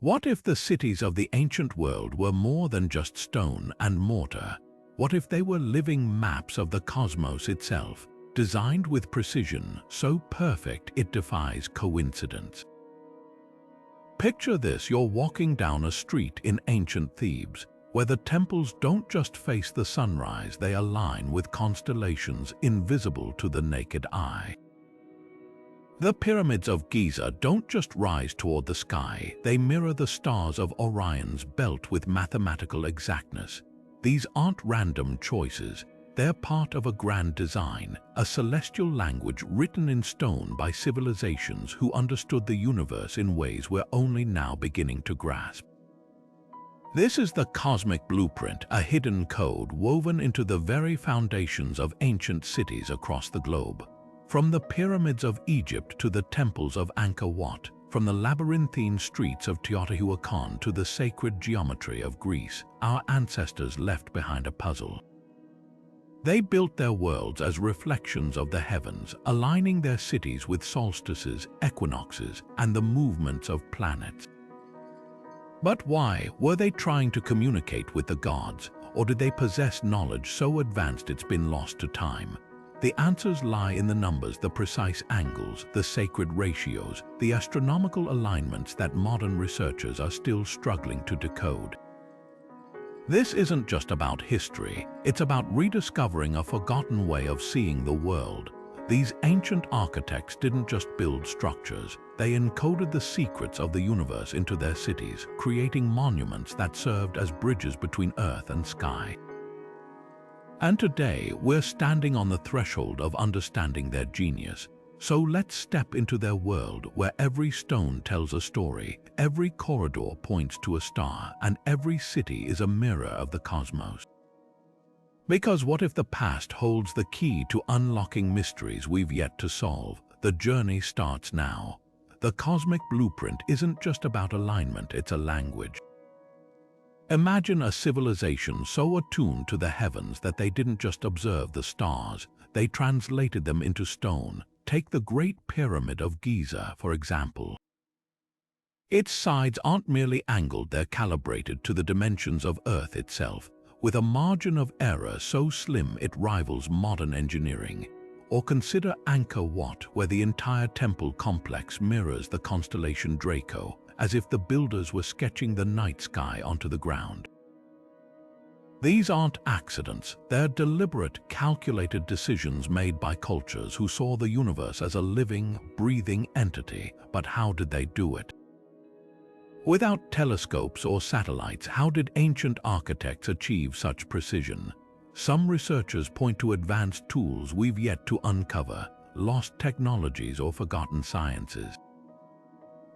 What if the cities of the ancient world were more than just stone and mortar? What if they were living maps of the cosmos itself, designed with precision so perfect it defies coincidence? Picture this: you're walking down a street in ancient Thebes, where the temples don't just face the sunrise, they align with constellations invisible to the naked eye. The pyramids of Giza don't just rise toward the sky, they mirror the stars of Orion's belt with mathematical exactness. These aren't random choices, they're part of a grand design, a celestial language written in stone by civilizations who understood the universe in ways we're only now beginning to grasp. This is the cosmic blueprint, a hidden code woven into the very foundations of ancient cities across the globe. From the pyramids of Egypt to the temples of Angkor Wat, from the labyrinthine streets of Teotihuacan to the sacred geometry of Greece, our ancestors left behind a puzzle. They built their worlds as reflections of the heavens, aligning their cities with solstices, equinoxes, and the movements of planets. But why? Were they trying to communicate with the gods, or did they possess knowledge so advanced it's been lost to time? The answers lie in the numbers, the precise angles, the sacred ratios, the astronomical alignments that modern researchers are still struggling to decode. This isn't just about history, it's about rediscovering a forgotten way of seeing the world. These ancient architects didn't just build structures, they encoded the secrets of the universe into their cities, creating monuments that served as bridges between earth and sky. And today, we're standing on the threshold of understanding their genius. So let's step into their world where every stone tells a story, every corridor points to a star, and every city is a mirror of the cosmos. Because what if the past holds the key to unlocking mysteries we've yet to solve? The journey starts now. The cosmic blueprint isn't just about alignment, it's a language. Imagine a civilization so attuned to the heavens that they didn't just observe the stars, they translated them into stone. Take the Great Pyramid of Giza, for example. Its sides aren't merely angled, they're calibrated to the dimensions of Earth itself, with a margin of error so slim it rivals modern engineering. Or consider Angkor Wat, where the entire temple complex mirrors the constellation Draco, as if the builders were sketching the night sky onto the ground. These aren't accidents, they're deliberate, calculated decisions made by cultures who saw the universe as a living, breathing entity. But how did they do it? Without telescopes or satellites, how did ancient architects achieve such precision? Some researchers point to advanced tools we've yet to uncover, lost technologies or forgotten sciences.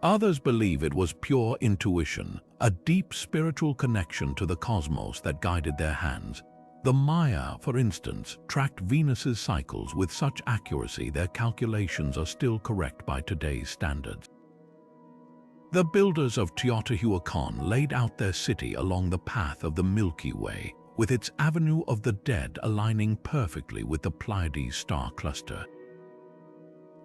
Others believe it was pure intuition, a deep spiritual connection to the cosmos that guided their hands. The Maya, for instance, tracked Venus's cycles with such accuracy their calculations are still correct by today's standards. The builders of Teotihuacan laid out their city along the path of the Milky Way, with its avenue of the dead aligning perfectly with the Pleiades star cluster.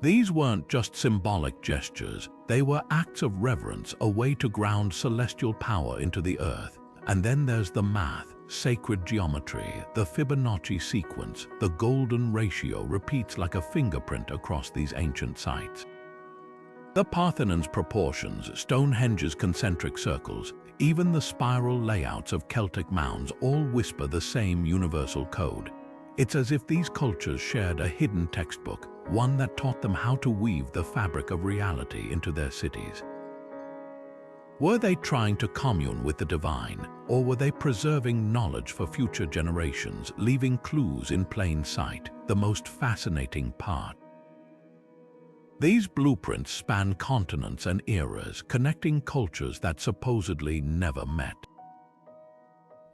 These weren't just symbolic gestures, they were acts of reverence, a way to ground celestial power into the earth. And then there's the math, sacred geometry, the Fibonacci sequence, the golden ratio repeats like a fingerprint across these ancient sites. The Parthenon's proportions, Stonehenge's concentric circles, even the spiral layouts of Celtic mounds all whisper the same universal code. It's as if these cultures shared a hidden textbook, one that taught them how to weave the fabric of reality into their cities. Were they trying to commune with the divine, or were they preserving knowledge for future generations, leaving clues in plain sight, the most fascinating part? These blueprints span continents and eras, connecting cultures that supposedly never met.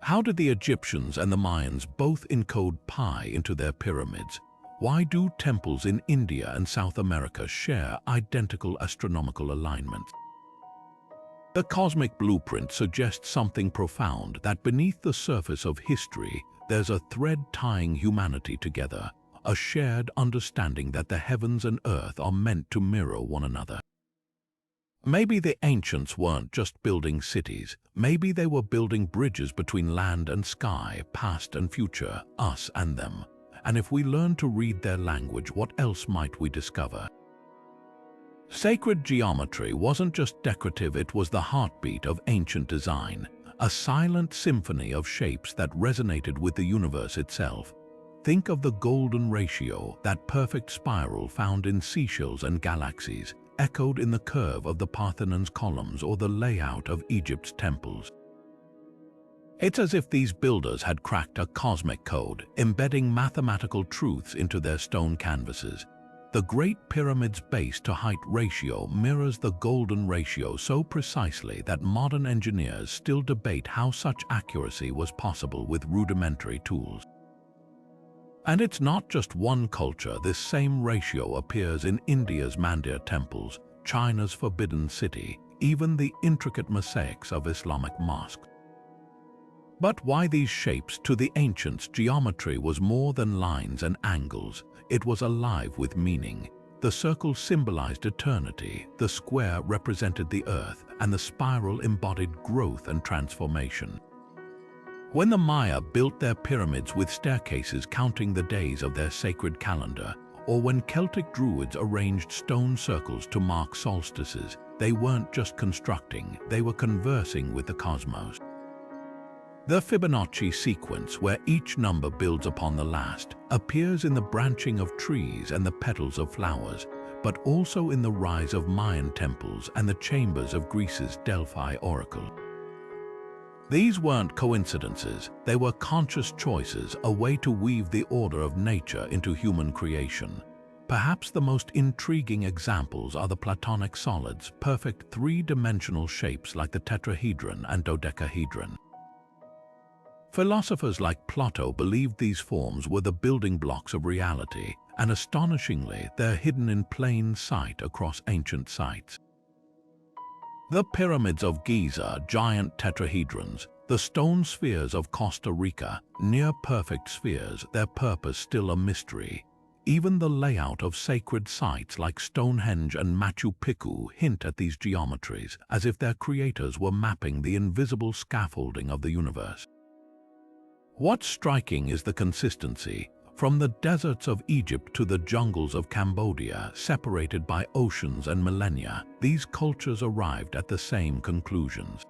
How did the Egyptians and the Mayans both encode pi into their pyramids? Why do temples in India and South America share identical astronomical alignments? The cosmic blueprint suggests something profound, that beneath the surface of history, there's a thread tying humanity together, a shared understanding that the heavens and earth are meant to mirror one another. Maybe the ancients weren't just building cities, maybe they were building bridges between land and sky, past and future, us and them. And if we learn to read their language, what else might we discover? Sacred geometry wasn't just decorative, it was the heartbeat of ancient design, a silent symphony of shapes that resonated with the universe itself. Think of the golden ratio, that perfect spiral found in seashells and galaxies, echoed in the curve of the Parthenon's columns or the layout of Egypt's temples. It's as if these builders had cracked a cosmic code, embedding mathematical truths into their stone canvases. The Great Pyramid's base-to-height ratio mirrors the golden ratio so precisely that modern engineers still debate how such accuracy was possible with rudimentary tools. And it's not just one culture. This same ratio appears in India's Mandir temples, China's Forbidden City, even the intricate mosaics of Islamic mosques. But why these shapes? To the ancients, geometry was more than lines and angles. It was alive with meaning. The circle symbolized eternity, the square represented the earth, and the spiral embodied growth and transformation. When the Maya built their pyramids with staircases counting the days of their sacred calendar, or when Celtic druids arranged stone circles to mark solstices, they weren't just constructing, they were conversing with the cosmos. The Fibonacci sequence, where each number builds upon the last, appears in the branching of trees and the petals of flowers, but also in the rise of Mayan temples and the chambers of Greece's Delphi oracle. These weren't coincidences, they were conscious choices, a way to weave the order of nature into human creation. Perhaps the most intriguing examples are the Platonic solids, perfect three-dimensional shapes like the tetrahedron and dodecahedron. Philosophers like Plato believed these forms were the building blocks of reality, and astonishingly, they're hidden in plain sight across ancient sites. The pyramids of Giza, giant tetrahedrons, the stone spheres of Costa Rica, near-perfect spheres, their purpose still a mystery. Even the layout of sacred sites like Stonehenge and Machu Picchu hint at these geometries, as if their creators were mapping the invisible scaffolding of the universe. What's striking is the consistency. From the deserts of Egypt to the jungles of Cambodia, separated by oceans and millennia, these cultures arrived at the same conclusions.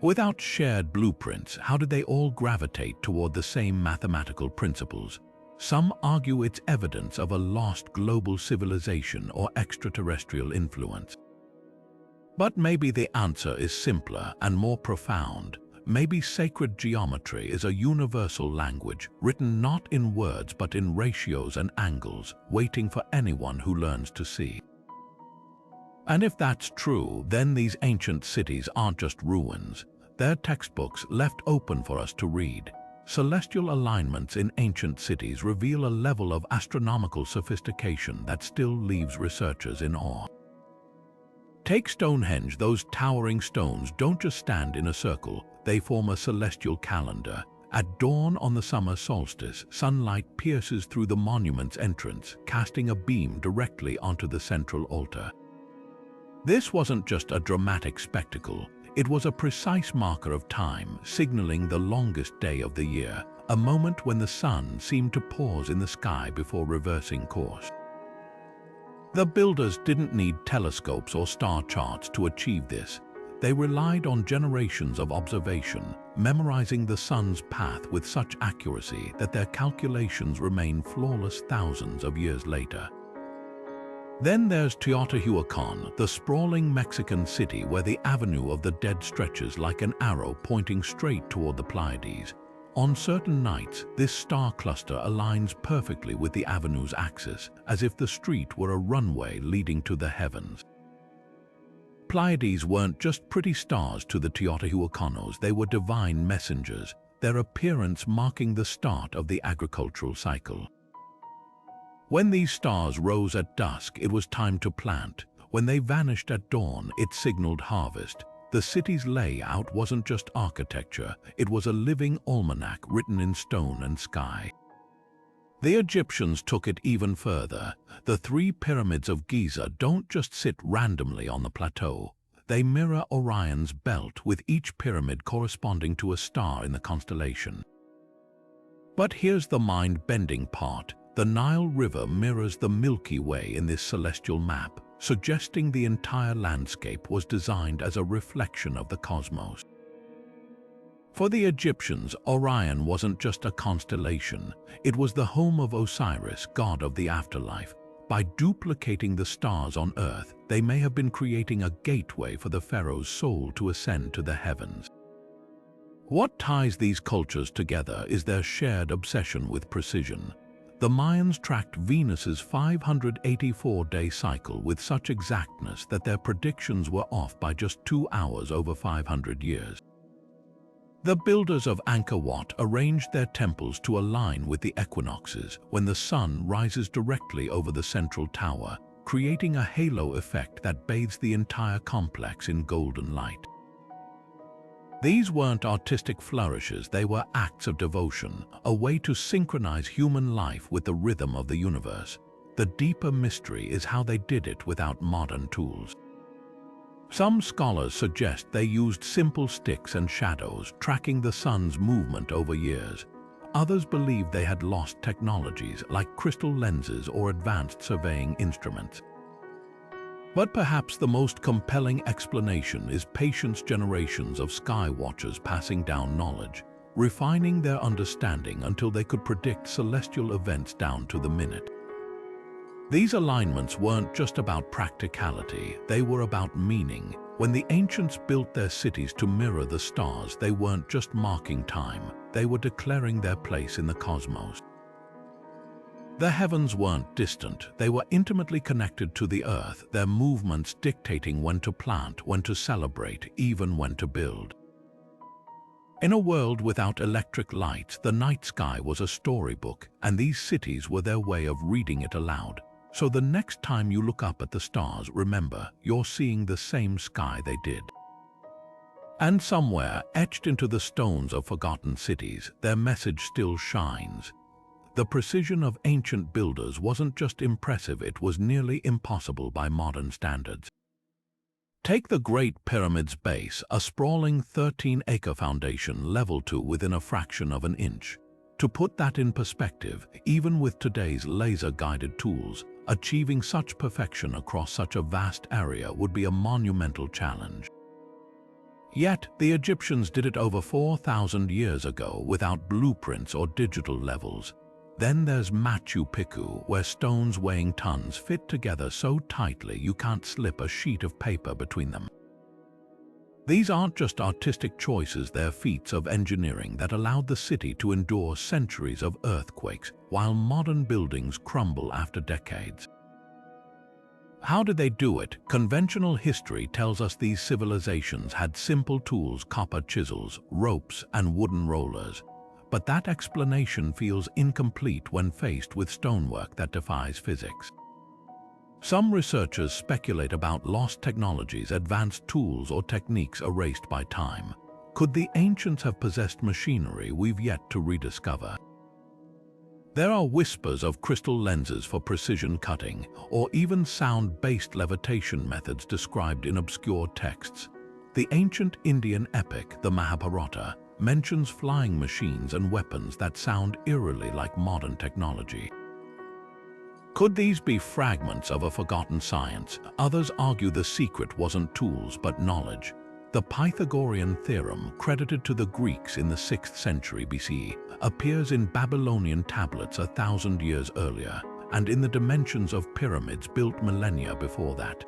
Without shared blueprints, how did they all gravitate toward the same mathematical principles? Some argue it's evidence of a lost global civilization or extraterrestrial influence. But maybe the answer is simpler and more profound. Maybe sacred geometry is a universal language, written not in words but in ratios and angles, waiting for anyone who learns to see. And if that's true, then these ancient cities aren't just ruins. They're textbooks left open for us to read. Celestial alignments in ancient cities reveal a level of astronomical sophistication that still leaves researchers in awe. Take Stonehenge. Those towering stones don't just stand in a circle, they form a celestial calendar. At dawn on the summer solstice, sunlight pierces through the monument's entrance, casting a beam directly onto the central altar. This wasn't just a dramatic spectacle, it was a precise marker of time, signaling the longest day of the year, a moment when the sun seemed to pause in the sky before reversing course. The builders didn't need telescopes or star charts to achieve this. They relied on generations of observation, memorizing the sun's path with such accuracy that their calculations remain flawless thousands of years later. Then there's Teotihuacan, the sprawling Mexican city where the Avenue of the Dead stretches like an arrow pointing straight toward the Pleiades. On certain nights, this star cluster aligns perfectly with the avenue's axis, as if the street were a runway leading to the heavens. Pleiades weren't just pretty stars to the Teotihuacanos, they were divine messengers, their appearance marking the start of the agricultural cycle. When these stars rose at dusk, it was time to plant. When they vanished at dawn, it signaled harvest. The city's layout wasn't just architecture, it was a living almanac written in stone and sky. The Egyptians took it even further. The three pyramids of Giza don't just sit randomly on the plateau. They mirror Orion's belt, with each pyramid corresponding to a star in the constellation. But here's the mind-bending part. The Nile River mirrors the Milky Way in this celestial map, suggesting the entire landscape was designed as a reflection of the cosmos. For the Egyptians, Orion wasn't just a constellation, it was the home of Osiris, god of the afterlife. By duplicating the stars on Earth, they may have been creating a gateway for the pharaoh's soul to ascend to the heavens. What ties these cultures together is their shared obsession with precision. The Mayans tracked Venus's 584-day cycle with such exactness that their predictions were off by just 2 hours over 500 years. The builders of Angkor Wat arranged their temples to align with the equinoxes when the sun rises directly over the central tower, creating a halo effect that bathes the entire complex in golden light. These weren't artistic flourishes, they were acts of devotion, a way to synchronize human life with the rhythm of the universe. The deeper mystery is how they did it without modern tools. Some scholars suggest they used simple sticks and shadows, tracking the sun's movement over years. Others believe they had lost technologies like crystal lenses or advanced surveying instruments. But perhaps the most compelling explanation is patience. Generations of sky watchers passing down knowledge, refining their understanding until they could predict celestial events down to the minute. These alignments weren't just about practicality, they were about meaning. When the ancients built their cities to mirror the stars, they weren't just marking time, they were declaring their place in the cosmos. The heavens weren't distant, they were intimately connected to the earth, their movements dictating when to plant, when to celebrate, even when to build. In a world without electric lights, the night sky was a storybook, and these cities were their way of reading it aloud. So the next time you look up at the stars, remember, you're seeing the same sky they did. And somewhere, etched into the stones of forgotten cities, their message still shines. The precision of ancient builders wasn't just impressive, it was nearly impossible by modern standards. Take the Great Pyramid's base, a sprawling 13-acre foundation leveled to within a fraction of an inch. To put that in perspective, even with today's laser-guided tools, achieving such perfection across such a vast area would be a monumental challenge. Yet, the Egyptians did it over 4,000 years ago without blueprints or digital levels. Then there's Machu Picchu, where stones weighing tons fit together so tightly you can't slip a sheet of paper between them. These aren't just artistic choices, they're feats of engineering that allowed the city to endure centuries of earthquakes while modern buildings crumble after decades. How did they do it? Conventional history tells us these civilizations had simple tools: copper chisels, ropes, and wooden rollers. But that explanation feels incomplete when faced with stonework that defies physics. Some researchers speculate about lost technologies, advanced tools, or techniques erased by time. Could the ancients have possessed machinery we've yet to rediscover? There are whispers of crystal lenses for precision cutting, or even sound-based levitation methods described in obscure texts. The ancient Indian epic, the Mahabharata, mentions flying machines and weapons that sound eerily like modern technology. Could these be fragments of a forgotten science? Others argue the secret wasn't tools but knowledge. The Pythagorean theorem, credited to the Greeks in the 6th century BCE, appears in Babylonian tablets 1,000 years earlier, and in the dimensions of pyramids built millennia before that.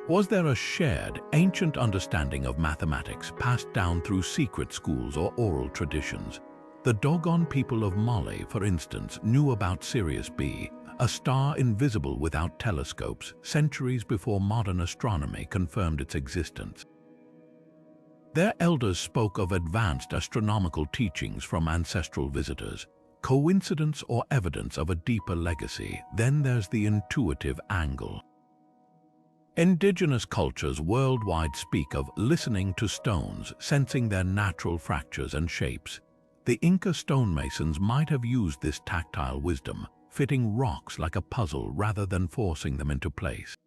Was there a shared, ancient understanding of mathematics passed down through secret schools or oral traditions? The Dogon people of Mali, for instance, knew about Sirius B, a star invisible without telescopes, centuries before modern astronomy confirmed its existence. Their elders spoke of advanced astronomical teachings from ancestral visitors. Coincidence or evidence of a deeper legacy? Then there's the intuitive angle. Indigenous cultures worldwide speak of listening to stones, sensing their natural fractures and shapes. The Inca stonemasons might have used this tactile wisdom, fitting rocks like a puzzle rather than forcing them into place.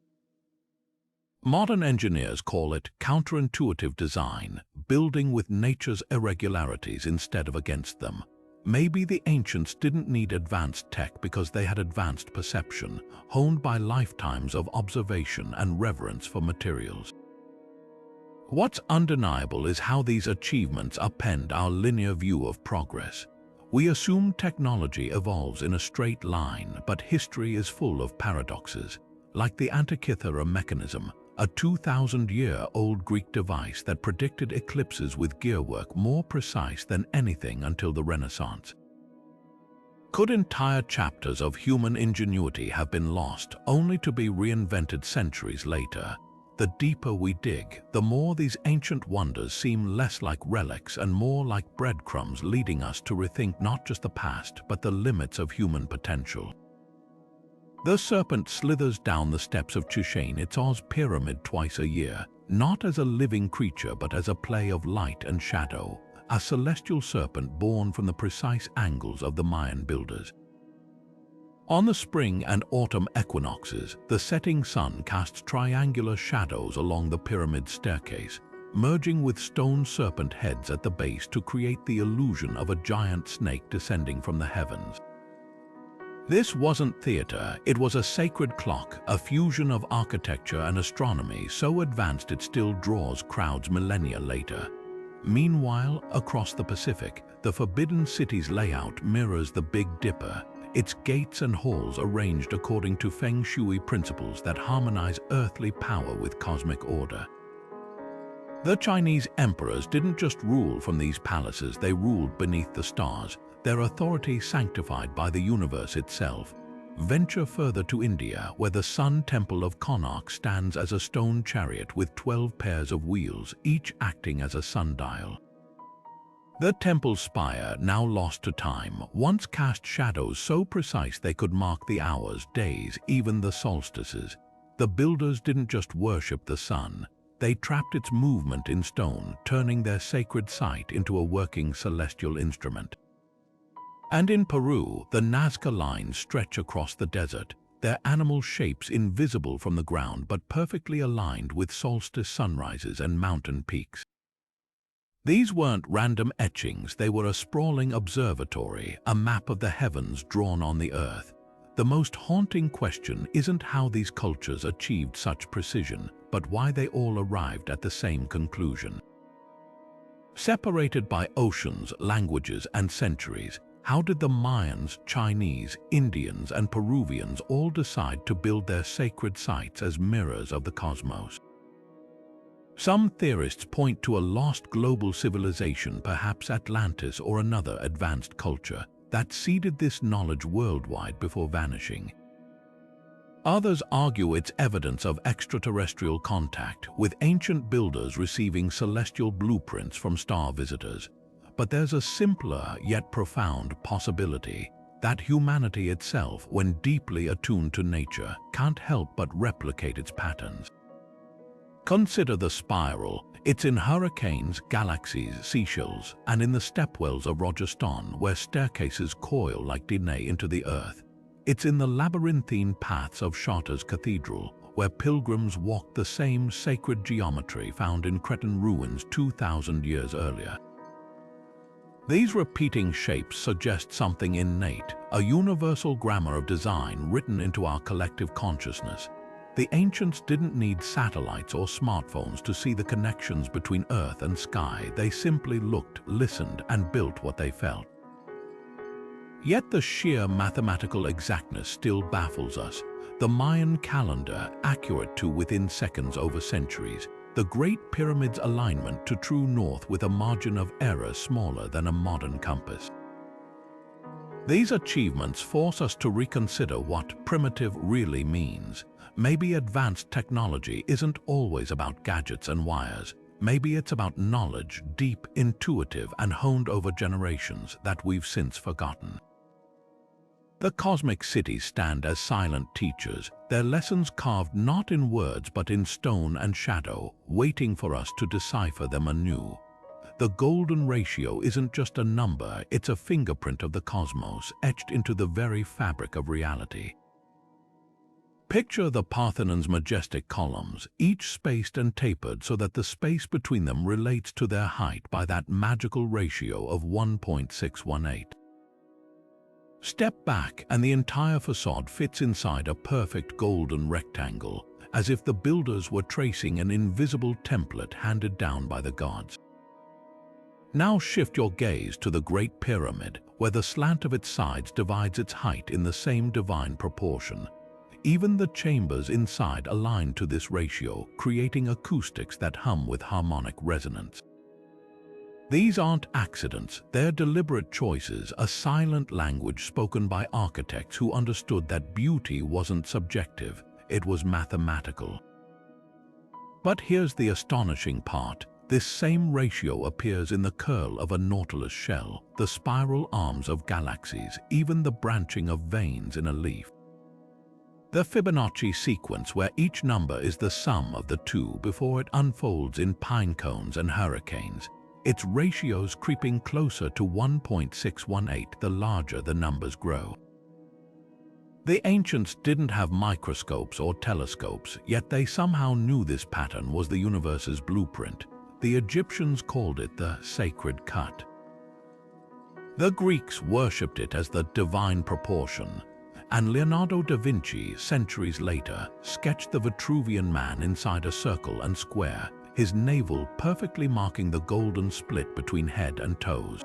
Modern engineers call it counterintuitive design, building with nature's irregularities instead of against them. Maybe the ancients didn't need advanced tech because they had advanced perception, honed by lifetimes of observation and reverence for materials. What's undeniable is how these achievements upend our linear view of progress. We assume technology evolves in a straight line, but history is full of paradoxes, like the Antikythera mechanism, a 2,000-year-old Greek device that predicted eclipses with gearwork more precise than anything until the Renaissance. Could entire chapters of human ingenuity have been lost only to be reinvented centuries later? The deeper we dig, the more these ancient wonders seem less like relics and more like breadcrumbs leading us to rethink not just the past, but the limits of human potential. The Serpent slithers down the steps of Chichén, Itzá's pyramid, twice a year, not as a living creature but as a play of light and shadow, a celestial serpent born from the precise angles of the Mayan builders. On the spring and autumn equinoxes, the setting sun casts triangular shadows along the pyramid staircase, merging with stone serpent heads at the base to create the illusion of a giant snake descending from the heavens. This wasn't theater, it was a sacred clock, a fusion of architecture and astronomy so advanced it still draws crowds millennia later. Meanwhile, across the Pacific, the Forbidden City's layout mirrors the Big Dipper, its gates and halls arranged according to Feng Shui principles that harmonize earthly power with cosmic order. The Chinese emperors didn't just rule from these palaces, they ruled beneath the stars, their authority sanctified by the universe itself. Venture further to India, where the Sun Temple of Konark stands as a stone chariot with 12 pairs of wheels, each acting as a sundial. The temple's spire, now lost to time, once cast shadows so precise they could mark the hours, days, even the solstices. The builders didn't just worship the sun, they trapped its movement in stone, turning their sacred site into a working celestial instrument. And in Peru, the Nazca lines stretch across the desert, their animal shapes invisible from the ground but perfectly aligned with solstice sunrises and mountain peaks. These weren't random etchings, they were a sprawling observatory, a map of the heavens drawn on the earth. The most haunting question isn't how these cultures achieved such precision, but why they all arrived at the same conclusion. Separated by oceans, languages, and centuries, how did the Mayans, Chinese, Indians, and Peruvians all decide to build their sacred sites as mirrors of the cosmos? Some theorists point to a lost global civilization, perhaps Atlantis or another advanced culture, that seeded this knowledge worldwide before vanishing. Others argue it's evidence of extraterrestrial contact, with ancient builders receiving celestial blueprints from star visitors. But there's a simpler yet profound possibility that humanity itself, when deeply attuned to nature, can't help but replicate its patterns. Consider the spiral. It's in hurricanes, galaxies, seashells, and in the stepwells of Rajasthan, where staircases coil like DNA into the earth. It's in the labyrinthine paths of Chartres Cathedral, where pilgrims walked the same sacred geometry found in Cretan ruins 2,000 years earlier. These repeating shapes suggest something innate, a universal grammar of design written into our collective consciousness. The ancients didn't need satellites or smartphones to see the connections between earth and sky. They simply looked, listened, and built what they felt. Yet the sheer mathematical exactness still baffles us. The Mayan calendar, accurate to within seconds over centuries. The Great Pyramid's alignment to true north with a margin of error smaller than a modern compass. These achievements force us to reconsider what primitive really means. Maybe advanced technology isn't always about gadgets and wires. Maybe it's about knowledge, deep, intuitive, and honed over generations that we've since forgotten. The cosmic cities stand as silent teachers, their lessons carved not in words but in stone and shadow, waiting for us to decipher them anew. The golden ratio isn't just a number, it's a fingerprint of the cosmos etched into the very fabric of reality. Picture the Parthenon's majestic columns, each spaced and tapered so that the space between them relates to their height by that magical ratio of 1.618. Step back and the entire facade fits inside a perfect golden rectangle, as if the builders were tracing an invisible template handed down by the gods. Now shift your gaze to the Great Pyramid, where the slant of its sides divides its height in the same divine proportion. Even the chambers inside align to this ratio, creating acoustics that hum with harmonic resonance. These aren't accidents, they're deliberate choices, a silent language spoken by architects who understood that beauty wasn't subjective, it was mathematical. But here's the astonishing part. This same ratio appears in the curl of a nautilus shell, the spiral arms of galaxies, even the branching of veins in a leaf. The Fibonacci sequence, where each number is the sum of the two before it unfolds in pine cones and hurricanes, its ratios creeping closer to 1.618 the larger the numbers grow. The ancients didn't have microscopes or telescopes, yet they somehow knew this pattern was the universe's blueprint. The Egyptians called it the sacred cut. The Greeks worshipped it as the divine proportion, and Leonardo da Vinci, centuries later, sketched the Vitruvian Man inside a circle and square, his navel perfectly marking the golden split between head and toes.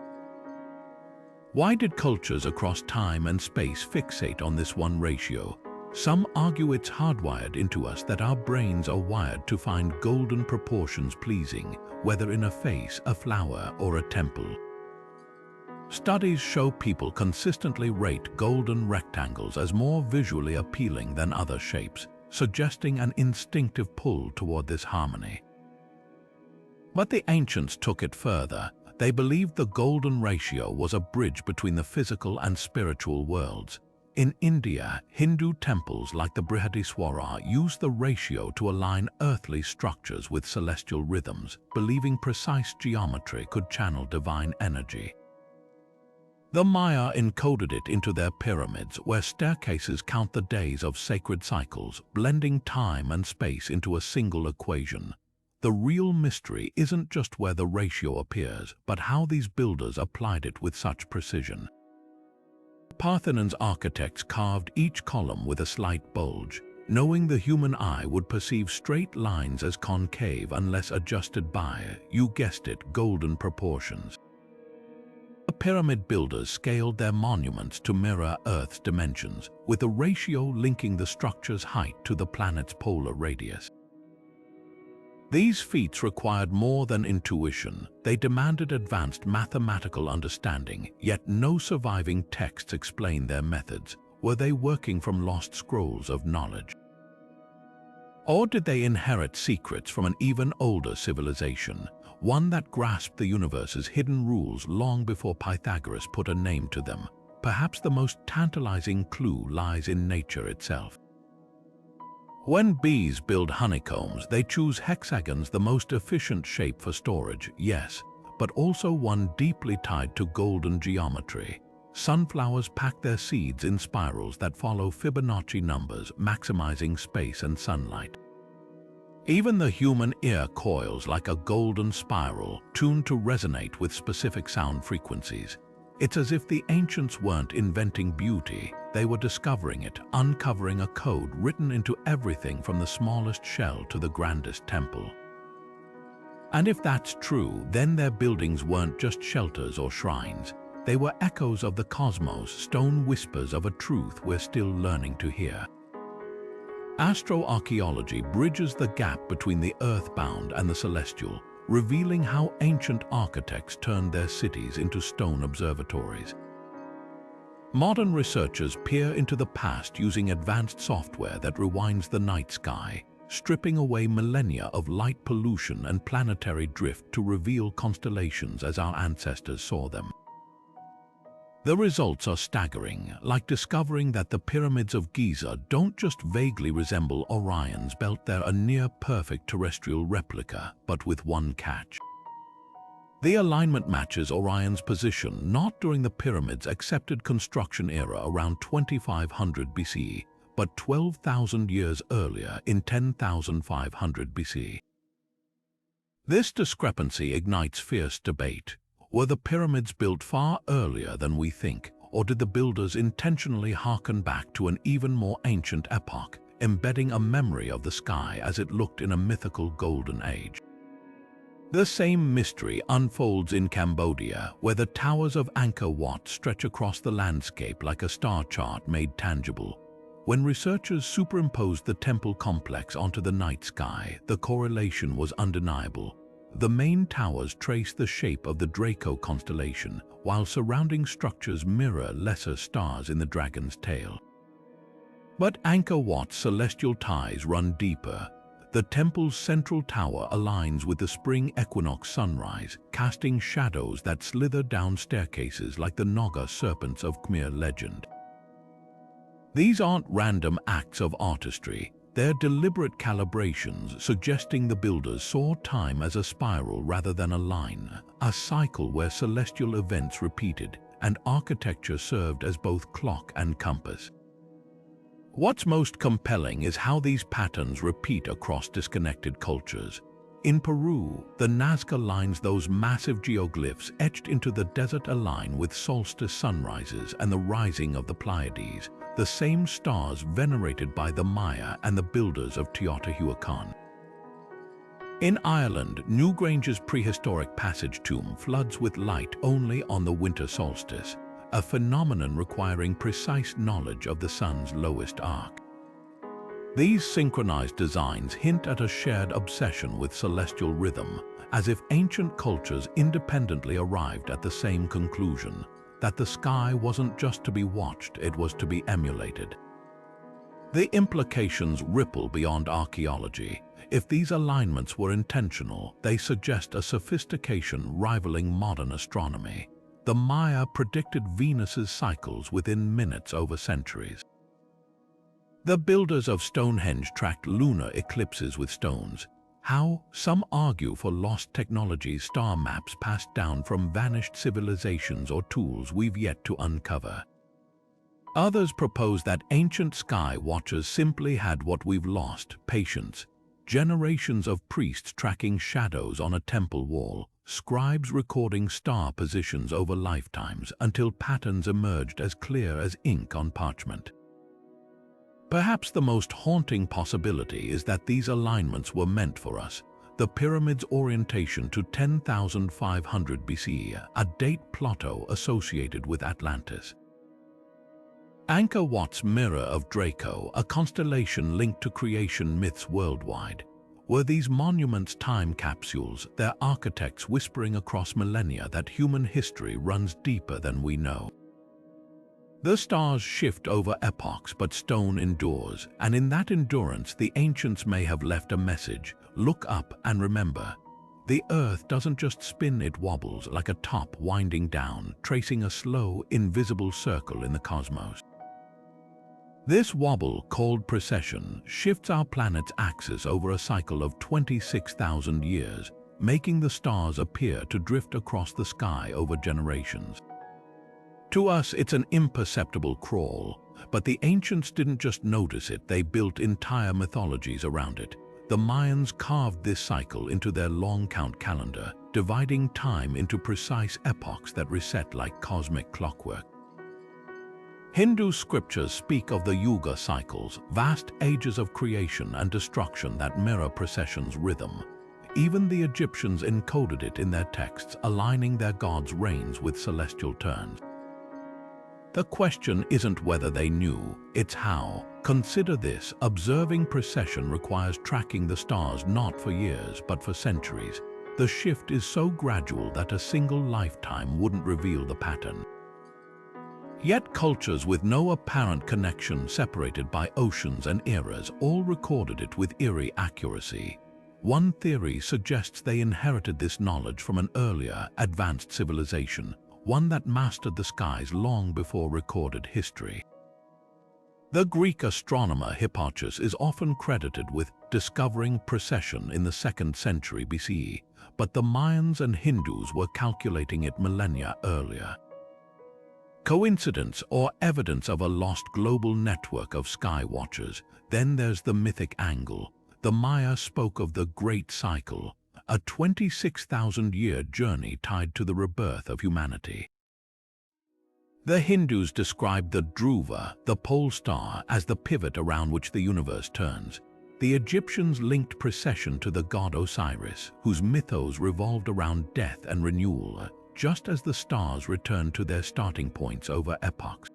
Why did cultures across time and space fixate on this one ratio? Some argue it's hardwired into us, that our brains are wired to find golden proportions pleasing, whether in a face, a flower, or a temple. Studies show people consistently rate golden rectangles as more visually appealing than other shapes, suggesting an instinctive pull toward this harmony. But the ancients took it further. They believed the golden ratio was a bridge between the physical and spiritual worlds. In India, Hindu temples like the Brihadiswara used the ratio to align earthly structures with celestial rhythms, believing precise geometry could channel divine energy. The Maya encoded it into their pyramids, where staircases count the days of sacred cycles, blending time and space into a single equation. The real mystery isn't just where the ratio appears, but how these builders applied it with such precision. Parthenon's architects carved each column with a slight bulge, knowing the human eye would perceive straight lines as concave unless adjusted by, you guessed it, golden proportions. The pyramid builders scaled their monuments to mirror Earth's dimensions, with a ratio linking the structure's height to the planet's polar radius. These feats required more than intuition. They demanded advanced mathematical understanding, yet no surviving texts explain their methods. Were they working from lost scrolls of knowledge? Or did they inherit secrets from an even older civilization, one that grasped the universe's hidden rules long before Pythagoras put a name to them? Perhaps the most tantalizing clue lies in nature itself. When bees build honeycombs, they choose hexagons, the most efficient shape for storage, yes, but also one deeply tied to golden geometry. Sunflowers pack their seeds in spirals that follow Fibonacci numbers, maximizing space and sunlight. Even the human ear coils like a golden spiral, tuned to resonate with specific sound frequencies. It's as if the ancients weren't inventing beauty, they were discovering it, uncovering a code written into everything from the smallest shell to the grandest temple. And if that's true, then their buildings weren't just shelters or shrines. They were echoes of the cosmos, stone whispers of a truth we're still learning to hear. Astro-archaeology bridges the gap between the earthbound and the celestial, revealing how ancient architects turned their cities into stone observatories. Modern researchers peer into the past using advanced software that rewinds the night sky, stripping away millennia of light pollution and planetary drift to reveal constellations as our ancestors saw them. The results are staggering, like discovering that the pyramids of Giza don't just vaguely resemble Orion's belt, they're a near-perfect terrestrial replica, but with one catch. The alignment matches Orion's position not during the pyramid's accepted construction era around 2500 BC, but 12,000 years earlier in 10,500 BC. This discrepancy ignites fierce debate. Were the pyramids built far earlier than we think, or did the builders intentionally harken back to an even more ancient epoch, embedding a memory of the sky as it looked in a mythical golden age? The same mystery unfolds in Cambodia, where the towers of Angkor Wat stretch across the landscape like a star chart made tangible. When researchers superimposed the temple complex onto the night sky, the correlation was undeniable. The main towers trace the shape of the Draco constellation, while surrounding structures mirror lesser stars in the dragon's tail. But Angkor Wat's celestial ties run deeper. The temple's central tower aligns with the spring equinox sunrise, casting shadows that slither down staircases like the Naga serpents of Khmer legend. These aren't random acts of artistry. They're deliberate calibrations suggesting the builders saw time as a spiral rather than a line, a cycle where celestial events repeated and architecture served as both clock and compass. What's most compelling is how these patterns repeat across disconnected cultures. In Peru, the Nazca lines, those massive geoglyphs etched into the desert, align with solstice sunrises and the rising of the Pleiades, the same stars venerated by the Maya and the builders of Teotihuacan. In Ireland, Newgrange's prehistoric passage tomb floods with light only on the winter solstice, a phenomenon requiring precise knowledge of the sun's lowest arc. These synchronized designs hint at a shared obsession with celestial rhythm, as if ancient cultures independently arrived at the same conclusion, that the sky wasn't just to be watched, it was to be emulated. The implications ripple beyond archaeology. If these alignments were intentional, they suggest a sophistication rivaling modern astronomy. The Maya predicted Venus's cycles within minutes over centuries. The builders of Stonehenge tracked lunar eclipses with stones. How? Some argue for lost technologies, star maps passed down from vanished civilizations, or tools we've yet to uncover. Others propose that ancient sky watchers simply had what we've lost: patience. Generations of priests tracking shadows on a temple wall, scribes recording star positions over lifetimes until patterns emerged as clear as ink on parchment. Perhaps the most haunting possibility is that these alignments were meant for us. The pyramid's orientation to 10,500 BC, a date Plato associated with Atlantis. Angkor Wat's mirror of Draco, a constellation linked to creation myths worldwide. Were these monuments time capsules, their architects whispering across millennia that human history runs deeper than we know? The stars shift over epochs, but stone endures, and in that endurance the ancients may have left a message: look up and remember. The earth doesn't just spin, it wobbles like a top winding down, tracing a slow, invisible circle in the cosmos. This wobble, called precession, shifts our planet's axis over a cycle of 26,000 years, making the stars appear to drift across the sky over generations. To us, it's an imperceptible crawl, but the ancients didn't just notice it, they built entire mythologies around it. The Mayans carved this cycle into their long count calendar, dividing time into precise epochs that reset like cosmic clockwork. Hindu scriptures speak of the Yuga cycles, vast ages of creation and destruction that mirror precession's rhythm. Even the Egyptians encoded it in their texts, aligning their gods' reigns with celestial turns. The question isn't whether they knew, it's how. Consider this: observing precession requires tracking the stars not for years but for centuries. The shift is so gradual that a single lifetime wouldn't reveal the pattern. Yet cultures with no apparent connection, separated by oceans and eras, all recorded it with eerie accuracy. One theory suggests they inherited this knowledge from an earlier, advanced civilization, one that mastered the skies long before recorded history. The Greek astronomer Hipparchus is often credited with discovering precession in the 2nd century BCE, but the Mayans and Hindus were calculating it millennia earlier. Coincidence or evidence of a lost global network of sky watchers? Then there's the mythic angle. The Maya spoke of the Great Cycle, a 26,000-year journey tied to the rebirth of humanity. The Hindus described the Dhruva, the pole star, as the pivot around which the universe turns. The Egyptians linked precession to the god Osiris, whose mythos revolved around death and renewal, just as the stars returned to their starting points over epochs.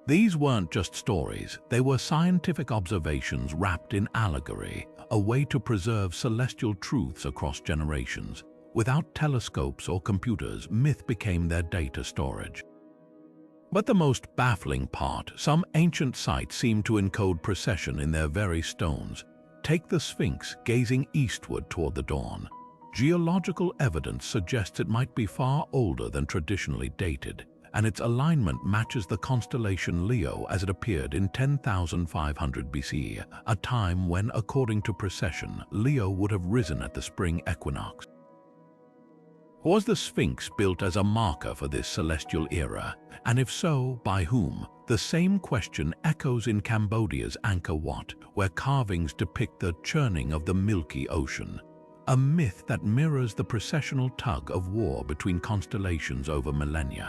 These weren't just stories, they were scientific observations wrapped in allegory, a way to preserve celestial truths across generations. Without telescopes or computers, myth became their data storage. But the most baffling part, some ancient sites seem to encode precession in their very stones. Take the Sphinx gazing eastward toward the dawn. Geological evidence suggests it might be far older than traditionally dated, and its alignment matches the constellation Leo as it appeared in 10,500 BCE, a time when, according to Precession, Leo would have risen at the spring equinox. Was the Sphinx built as a marker for this celestial era? And if so, by whom? The same question echoes in Cambodia's Angkor Wat, where carvings depict the churning of the Milky Ocean, a myth that mirrors the processional tug of war between constellations over millennia.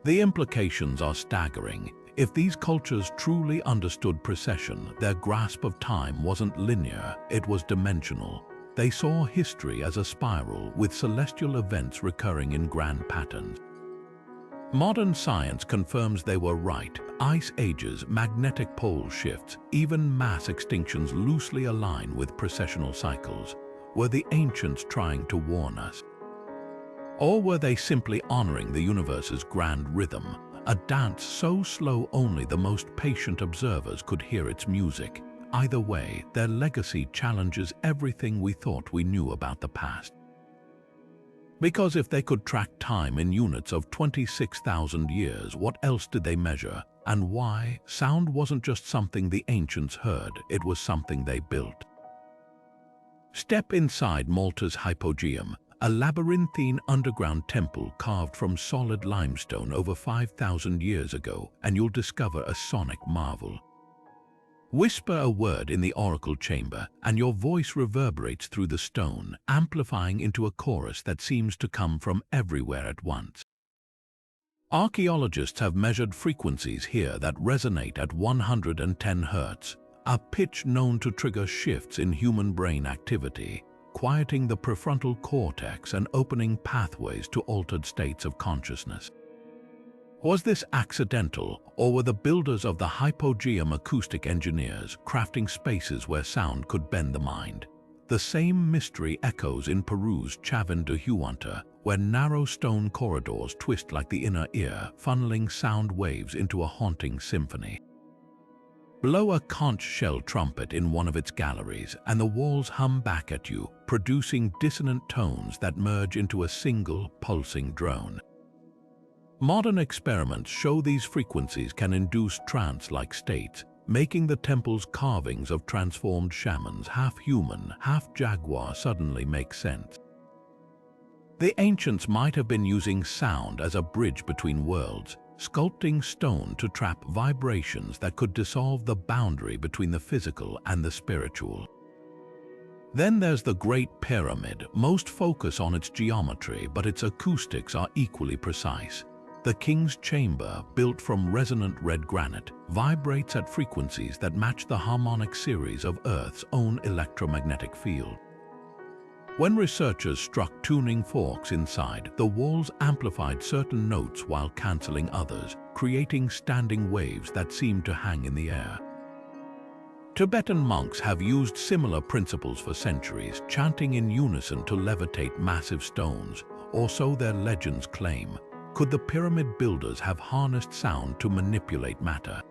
The implications are staggering. If these cultures truly understood precession, their grasp of time wasn't linear, it was dimensional. They saw history as a spiral, with celestial events recurring in grand patterns. Modern science confirms they were right. Ice ages, magnetic pole shifts, even mass extinctions loosely align with precessional cycles. Were the ancients trying to warn us? Or were they simply honoring the universe's grand rhythm, a dance so slow only the most patient observers could hear its music? Either way, their legacy challenges everything we thought we knew about the past. Because if they could track time in units of 26,000 years, what else did they measure? And why? Sound wasn't just something the ancients heard, it was something they built. Step inside Malta's Hypogeum, a labyrinthine underground temple carved from solid limestone over 5,000 years ago, and you'll discover a sonic marvel. Whisper a word in the oracle chamber, and your voice reverberates through the stone, amplifying into a chorus that seems to come from everywhere at once. Archaeologists have measured frequencies here that resonate at 110 Hz, a pitch known to trigger shifts in human brain activity, quieting the prefrontal cortex and opening pathways to altered states of consciousness. Was this accidental, or were the builders of the Hypogeum acoustic engineers crafting spaces where sound could bend the mind? The same mystery echoes in Peru's Chichén de Huanta, where narrow stone corridors twist like the inner ear, funneling sound waves into a haunting symphony. Blow a conch shell trumpet in one of its galleries, and the walls hum back at you, producing dissonant tones that merge into a single, pulsing drone. Modern experiments show these frequencies can induce trance-like states, making the temple's carvings of transformed shamans, half human, half jaguar, suddenly make sense. The ancients might have been using sound as a bridge between worlds, sculpting stone to trap vibrations that could dissolve the boundary between the physical and the spiritual. Then there's the Great Pyramid. Most focus on its geometry, but its acoustics are equally precise. The king's chamber, built from resonant red granite, vibrates at frequencies that match the harmonic series of Earth's own electromagnetic field. When researchers struck tuning forks inside, the walls amplified certain notes while cancelling others, creating standing waves that seemed to hang in the air. Tibetan monks have used similar principles for centuries, chanting in unison to levitate massive stones, or so their legends claim. Could the pyramid builders have harnessed sound to manipulate matter?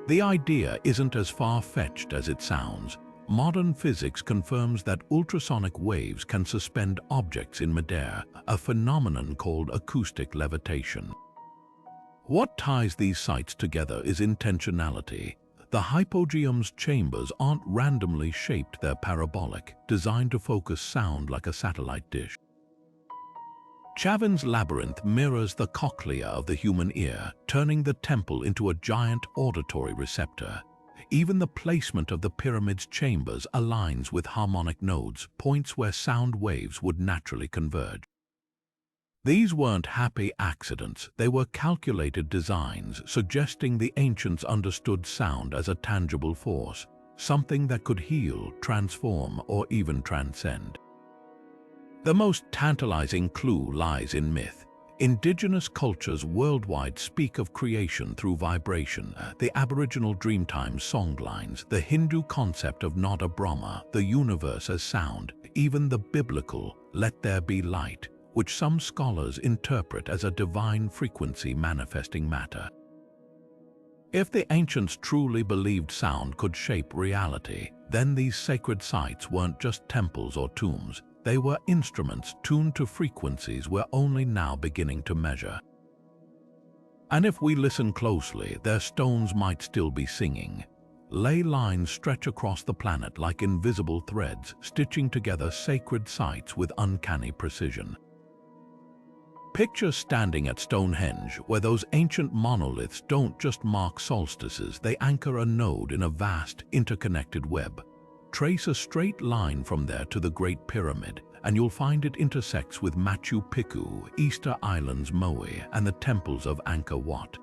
The idea isn't as far-fetched as it sounds. Modern physics confirms that ultrasonic waves can suspend objects in midair, a phenomenon called acoustic levitation. What ties these sites together is intentionality. The hypogeum's chambers aren't randomly shaped, they're parabolic, designed to focus sound like a satellite dish. Chavin's labyrinth mirrors the cochlea of the human ear, turning the temple into a giant auditory receptor. Even the placement of the pyramid's chambers aligns with harmonic nodes, points where sound waves would naturally converge. These weren't happy accidents, they were calculated designs, suggesting the ancients understood sound as a tangible force, something that could heal, transform, or even transcend. The most tantalizing clue lies in myth. Indigenous cultures worldwide speak of creation through vibration, the Aboriginal Dreamtime songlines, the Hindu concept of Nada Brahma, the universe as sound, even the biblical "Let there be light," which some scholars interpret as a divine frequency manifesting matter. If the ancients truly believed sound could shape reality, then these sacred sites weren't just temples or tombs. They were instruments tuned to frequencies we're only now beginning to measure. And if we listen closely, their stones might still be singing. Ley lines stretch across the planet like invisible threads, stitching together sacred sites with uncanny precision. Picture standing at Stonehenge, where those ancient monoliths don't just mark solstices, they anchor a node in a vast, interconnected web. Trace a straight line from there to the Great Pyramid, and you'll find it intersects with Machu Picchu, Easter Island's Moe, and the temples of Angkor Wat.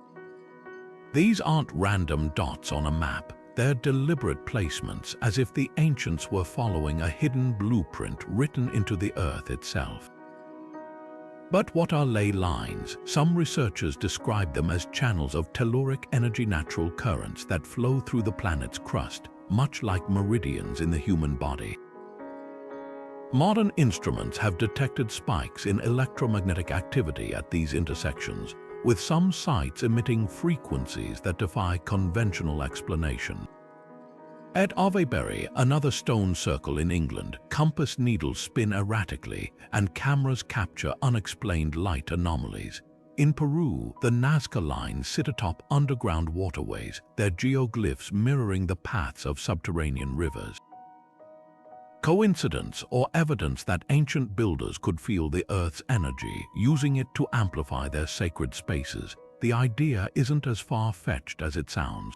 These aren't random dots on a map, they're deliberate placements, as if the ancients were following a hidden blueprint written into the earth itself. But what are ley lines? Some researchers describe them as channels of telluric energy, natural currents that flow through the planet's crust, much like meridians in the human body. Modern instruments have detected spikes in electromagnetic activity at these intersections, with some sites emitting frequencies that defy conventional explanation. At Avebury, another stone circle in England, compass needles spin erratically and cameras capture unexplained light anomalies. In Peru, the Nazca lines sit atop underground waterways, their geoglyphs mirroring the paths of subterranean rivers. Coincidence or evidence that ancient builders could feel the Earth's energy, using it to amplify their sacred spaces? The idea isn't as far-fetched as it sounds.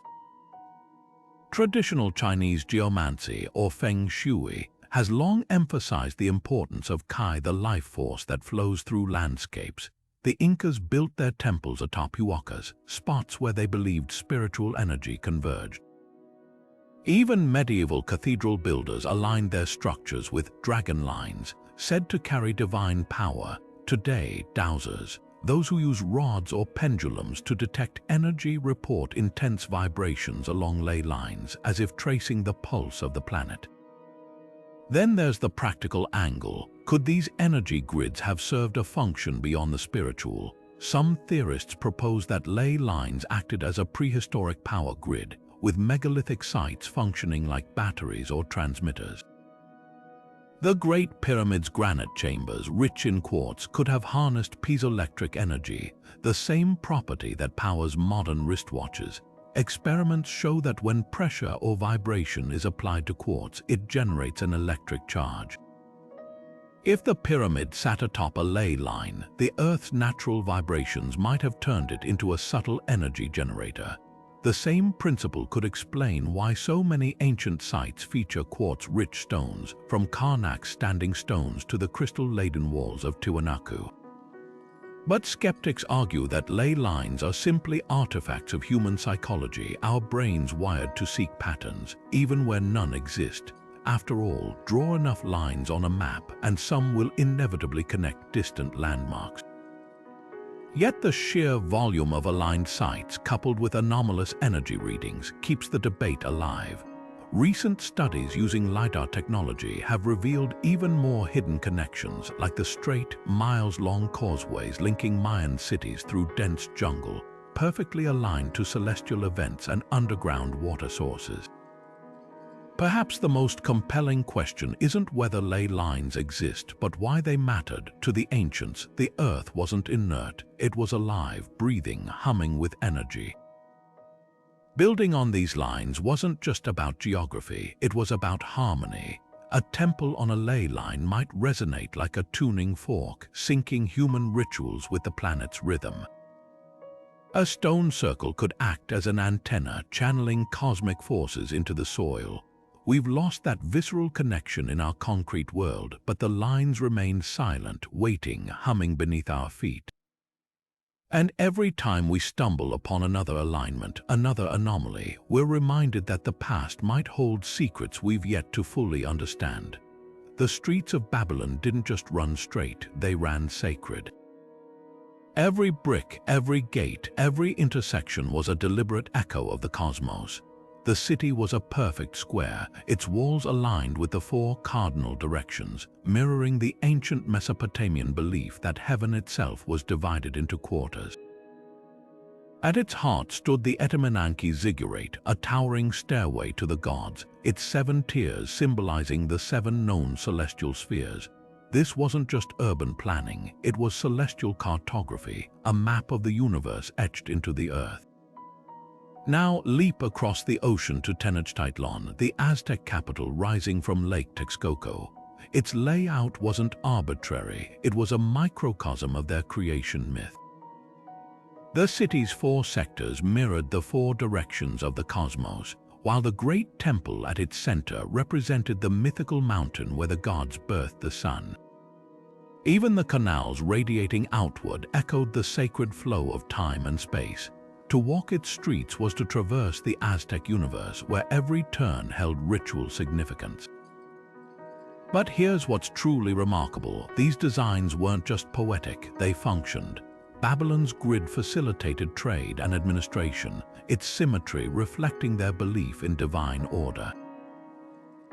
Traditional Chinese geomancy, or feng shui, has long emphasized the importance of Kai, the life force that flows through landscapes. The Incas built their temples atop huacas, spots where they believed spiritual energy converged. Even medieval cathedral builders aligned their structures with dragon lines, said to carry divine power. Today, dowsers, those who use rods or pendulums to detect energy, report intense vibrations along ley lines, as if tracing the pulse of the planet. Then there's the practical angle. Could these energy grids have served a function beyond the spiritual? Some theorists propose that ley lines acted as a prehistoric power grid, with megalithic sites functioning like batteries or transmitters. The Great Pyramid's granite chambers, rich in quartz, could have harnessed piezoelectric energy, the same property that powers modern wristwatches. Experiments show that when pressure or vibration is applied to quartz, it generates an electric charge. If the pyramid sat atop a ley line, the Earth's natural vibrations might have turned it into a subtle energy generator. The same principle could explain why so many ancient sites feature quartz-rich stones, from Karnak's standing stones to the crystal-laden walls of Tiwanaku. But skeptics argue that ley lines are simply artifacts of human psychology, our brains wired to seek patterns, even where none exist. After all, draw enough lines on a map and some will inevitably connect distant landmarks. Yet the sheer volume of aligned sites, coupled with anomalous energy readings, keeps the debate alive. Recent studies using LiDAR technology have revealed even more hidden connections, like the straight, miles-long causeways linking Mayan cities through dense jungle, perfectly aligned to celestial events and underground water sources. Perhaps the most compelling question isn't whether ley lines exist, but why they mattered. To the ancients, the Earth wasn't inert, it was alive, breathing, humming with energy. Building on these lines wasn't just about geography, it was about harmony. A temple on a ley line might resonate like a tuning fork, syncing human rituals with the planet's rhythm. A stone circle could act as an antenna, channeling cosmic forces into the soil. We've lost that visceral connection in our concrete world, but the lines remain silent, waiting, humming beneath our feet. And every time we stumble upon another alignment, another anomaly, we're reminded that the past might hold secrets we've yet to fully understand. The streets of Babylon didn't just run straight, they ran sacred. Every brick, every gate, every intersection was a deliberate echo of the cosmos. The city was a perfect square, its walls aligned with the four cardinal directions, mirroring the ancient Mesopotamian belief that heaven itself was divided into quarters. At its heart stood the Etemenanke ziggurat, a towering stairway to the gods, its 7 tiers symbolizing the 7 known celestial spheres. This wasn't just urban planning, it was celestial cartography, a map of the universe etched into the earth. Now leap across the ocean to Tenochtitlan, the Aztec capital rising from Lake Texcoco. Its layout wasn't arbitrary, it was a microcosm of their creation myth. The city's 4 sectors mirrored the 4 directions of the cosmos, while the great temple at its center represented the mythical mountain where the gods birthed the sun. Even the canals radiating outward echoed the sacred flow of time and space. To walk its streets was to traverse the Aztec universe, where every turn held ritual significance. But here's what's truly remarkable. These designs weren't just poetic, they functioned. Babylon's grid facilitated trade and administration, its symmetry reflecting their belief in divine order.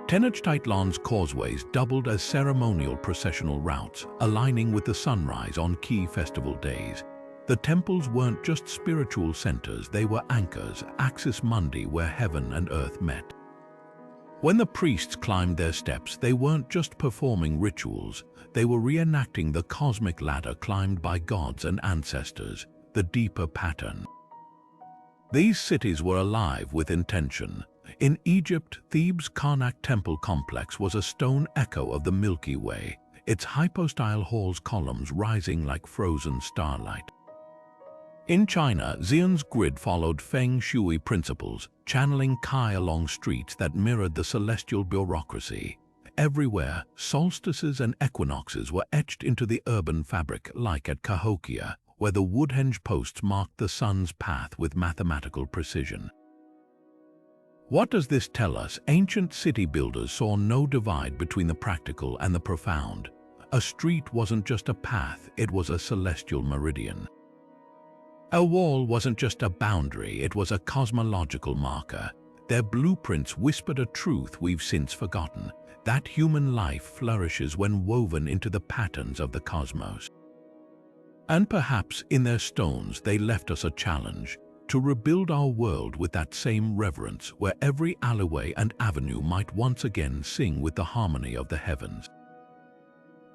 Tenochtitlan's causeways doubled as ceremonial processional routes, aligning with the sunrise on key festival days. The temples weren't just spiritual centers, they were anchors, axis mundi where heaven and earth met. When the priests climbed their steps, they weren't just performing rituals, they were reenacting the cosmic ladder climbed by gods and ancestors, the deeper pattern. These cities were alive with intention. In Egypt, Thebes' Karnak temple complex was a stone echo of the Milky Way, its hypostyle hall's columns rising like frozen starlight. In China, Xi'an's grid followed feng shui principles, channeling Kai along streets that mirrored the celestial bureaucracy. Everywhere, solstices and equinoxes were etched into the urban fabric, like at Cahokia, where the woodhenge posts marked the sun's path with mathematical precision. What does this tell us? Ancient city builders saw no divide between the practical and the profound. A street wasn't just a path, it was a celestial meridian. A wall wasn't just a boundary, it was a cosmological marker. Their blueprints whispered a truth we've since forgotten, that human life flourishes when woven into the patterns of the cosmos. And perhaps in their stones they left us a challenge, to rebuild our world with that same reverence, where every alleyway and avenue might once again sing with the harmony of the heavens.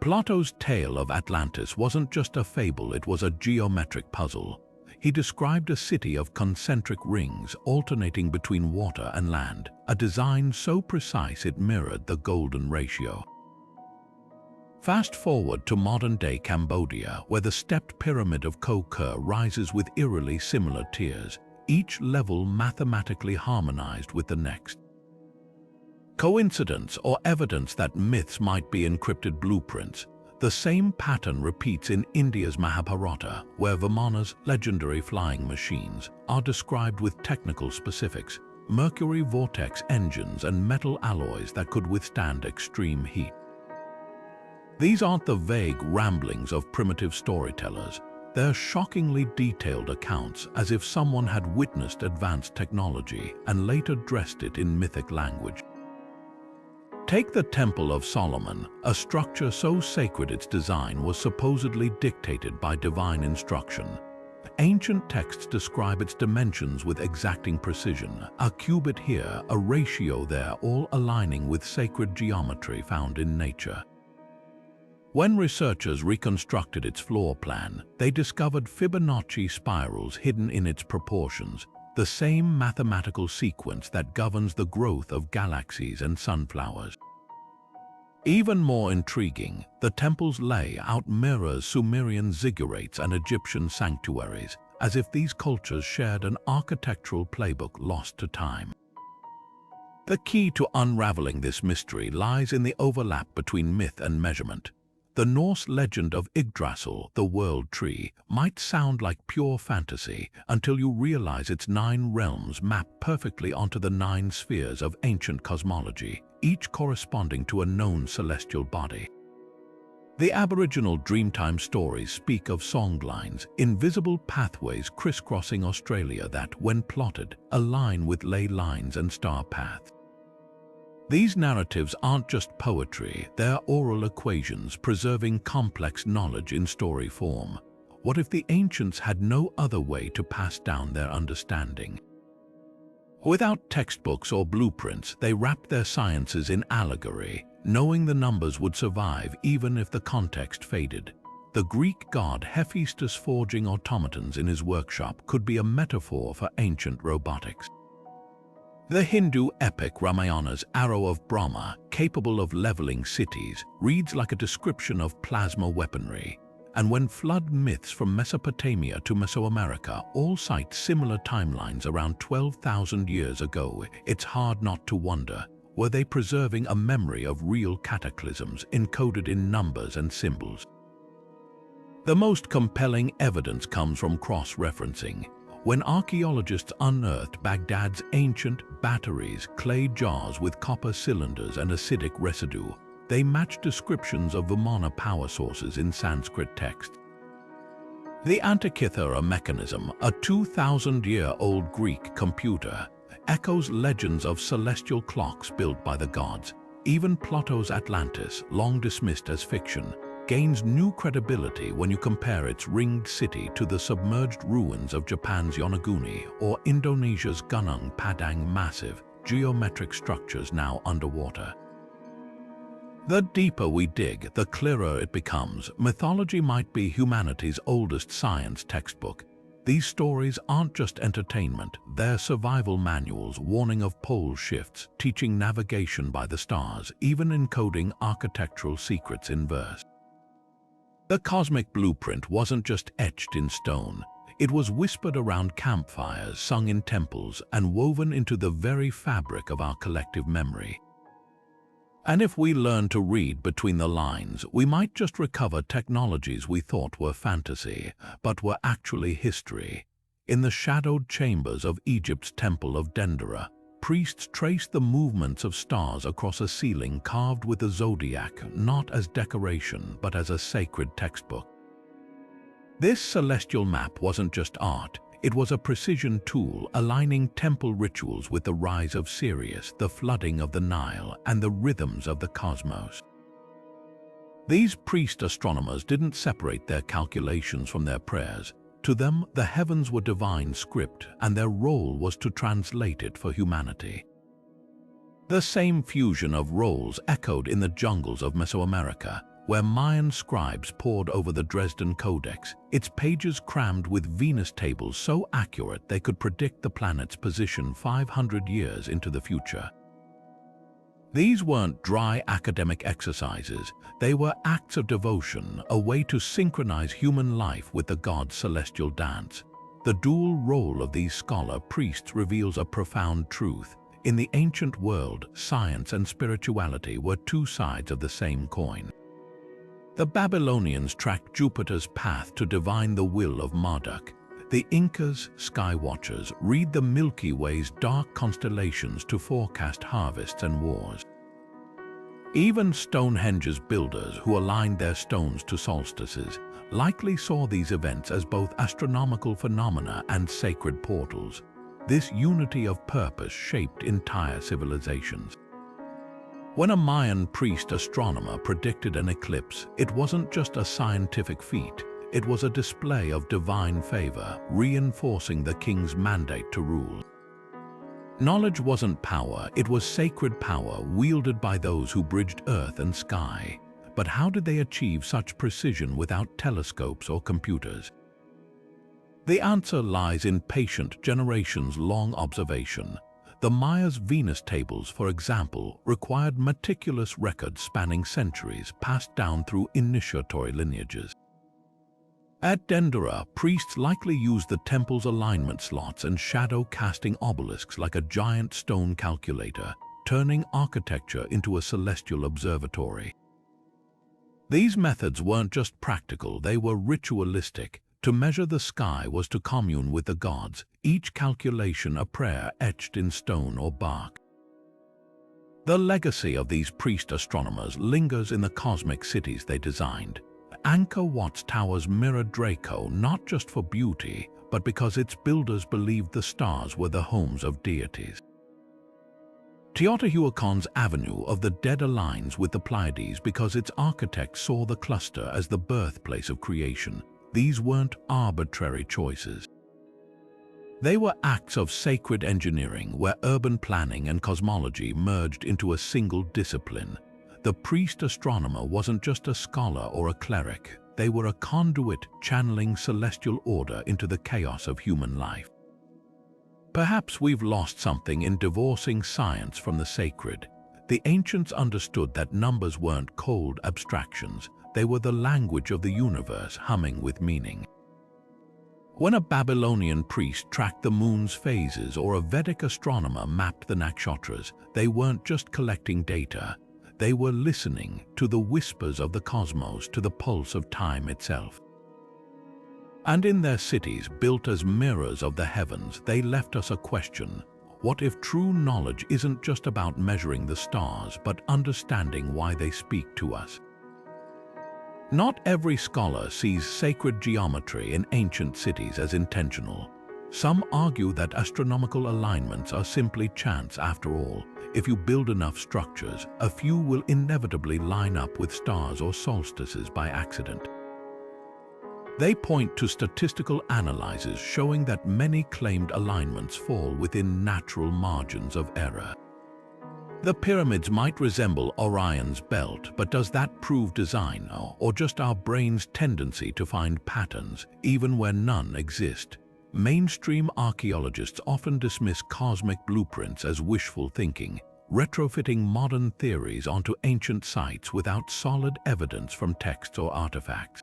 Plato's tale of Atlantis wasn't just a fable, it was a geometric puzzle. He described a city of concentric rings alternating between water and land, a design so precise it mirrored the golden ratio. Fast forward to modern-day Cambodia, where the stepped pyramid of Ko Ker rises with eerily similar tiers, each level mathematically harmonized with the next. Coincidence or evidence that myths might be encrypted blueprints? The same pattern repeats in India's Mahabharata, where Vamana's legendary flying machines are described with technical specifics, mercury vortex engines and metal alloys that could withstand extreme heat. These aren't the vague ramblings of primitive storytellers. They're shockingly detailed accounts, as if someone had witnessed advanced technology and later dressed it in mythic language. Take the Temple of Solomon, a structure so sacred its design was supposedly dictated by divine instruction. Ancient texts describe its dimensions with exacting precision, a cubit here, a ratio there, all aligning with sacred geometry found in nature. When researchers reconstructed its floor plan, they discovered Fibonacci spirals hidden in its proportions, the same mathematical sequence that governs the growth of galaxies and sunflowers. Even more intriguing, the temple's layout mirrors Sumerian ziggurats and Egyptian sanctuaries, as if these cultures shared an architectural playbook lost to time. The key to unraveling this mystery lies in the overlap between myth and measurement. The Norse legend of Yggdrasil, the world tree, might sound like pure fantasy until you realize its 9 realms map perfectly onto the 9 spheres of ancient cosmology, each corresponding to a known celestial body. The Aboriginal Dreamtime stories speak of songlines, invisible pathways crisscrossing Australia that, when plotted, align with ley lines and star paths. These narratives aren't just poetry, they're oral equations preserving complex knowledge in story form. What if the ancients had no other way to pass down their understanding? Without textbooks or blueprints, they wrapped their sciences in allegory, knowing the numbers would survive even if the context faded. The Greek god Hephaestus forging automatons in his workshop could be a metaphor for ancient robotics. The Hindu epic Ramayana's arrow of Brahma, capable of leveling cities, reads like a description of plasma weaponry. And when flood myths from Mesopotamia to Mesoamerica all cite similar timelines around 12,000 years ago, it's hard not to wonder, were they preserving a memory of real cataclysms encoded in numbers and symbols? The most compelling evidence comes from cross-referencing. When archaeologists unearthed Baghdad's ancient batteries, clay jars with copper cylinders and acidic residue, they matched descriptions of Vimana power sources in Sanskrit texts. The Antikythera mechanism, a 2,000-year-old Greek computer, echoes legends of celestial clocks built by the gods. Even Plato's Atlantis, long dismissed as fiction, gains new credibility when you compare its ringed city to the submerged ruins of Japan's Yonaguni or Indonesia's Gunung Padang, massive, geometric structures now underwater. The deeper we dig, the clearer it becomes. Mythology might be humanity's oldest science textbook. These stories aren't just entertainment, they're survival manuals warning of pole shifts, teaching navigation by the stars, even encoding architectural secrets in verse. The cosmic blueprint wasn't just etched in stone. It was whispered around campfires, sung in temples, and woven into the very fabric of our collective memory. And if we learn to read between the lines, we might just recover technologies we thought were fantasy, but were actually history. In the shadowed chambers of Egypt's Temple of Dendera, priests traced the movements of stars across a ceiling carved with the zodiac, not as decoration, but as a sacred textbook. This celestial map wasn't just art, it was a precision tool aligning temple rituals with the rise of Sirius, the flooding of the Nile, and the rhythms of the cosmos. These priest astronomers didn't separate their calculations from their prayers. To them, the heavens were divine script, and their role was to translate it for humanity. The same fusion of roles echoed in the jungles of Mesoamerica, where Mayan scribes pored over the Dresden Codex, its pages crammed with Venus tables so accurate they could predict the planet's position 500 years into the future. These weren't dry academic exercises, they were acts of devotion, a way to synchronize human life with the gods' celestial dance. The dual role of these scholar priests reveals a profound truth. In the ancient world, science and spirituality were two sides of the same coin. The Babylonians tracked Jupiter's path to divine the will of Marduk. The Incas, sky watchers, read the Milky Way's dark constellations to forecast harvests and wars. Even Stonehenge's builders, who aligned their stones to solstices, likely saw these events as both astronomical phenomena and sacred portals. This unity of purpose shaped entire civilizations. When a Mayan priest astronomer predicted an eclipse, it wasn't just a scientific feat. It was a display of divine favor, reinforcing the king's mandate to rule. Knowledge wasn't power, it was sacred power wielded by those who bridged earth and sky. But how did they achieve such precision without telescopes or computers? The answer lies in patient, generations-long observation. The Maya's Venus tables, for example, required meticulous records spanning centuries, passed down through initiatory lineages. At Dendera, priests likely used the temple's alignment slots and shadow-casting obelisks like a giant stone calculator, turning architecture into a celestial observatory. These methods weren't just practical, they were ritualistic. To measure the sky was to commune with the gods, each calculation a prayer etched in stone or bark. The legacy of these priest astronomers lingers in the cosmic cities they designed. Angkor Wat's towers mirror Draco not just for beauty, but because its builders believed the stars were the homes of deities. Teotihuacan's Avenue of the Dead aligns with the Pleiades because its architects saw the cluster as the birthplace of creation. These weren't arbitrary choices. They were acts of sacred engineering where urban planning and cosmology merged into a single discipline. The priest astronomer wasn't just a scholar or a cleric. They were a conduit channeling celestial order into the chaos of human life. Perhaps we've lost something in divorcing science from the sacred. The ancients understood that numbers weren't cold abstractions. They were the language of the universe humming with meaning. When a Babylonian priest tracked the moon's phases or a Vedic astronomer mapped the nakshatras, they weren't just collecting data. They were listening to the whispers of the cosmos, to the pulse of time itself. And in their cities, built as mirrors of the heavens, they left us a question. What if true knowledge isn't just about measuring the stars, but understanding why they speak to us? Not every scholar sees sacred geometry in ancient cities as intentional. Some argue that astronomical alignments are simply chance after all. If you build enough structures, a few will inevitably line up with stars or solstices by accident. They point to statistical analyses showing that many claimed alignments fall within natural margins of error. The pyramids might resemble Orion's belt, but does that prove design or just our brain's tendency to find patterns, even where none exist? Mainstream archaeologists often dismiss cosmic blueprints as wishful thinking, retrofitting modern theories onto ancient sites without solid evidence from texts or artifacts.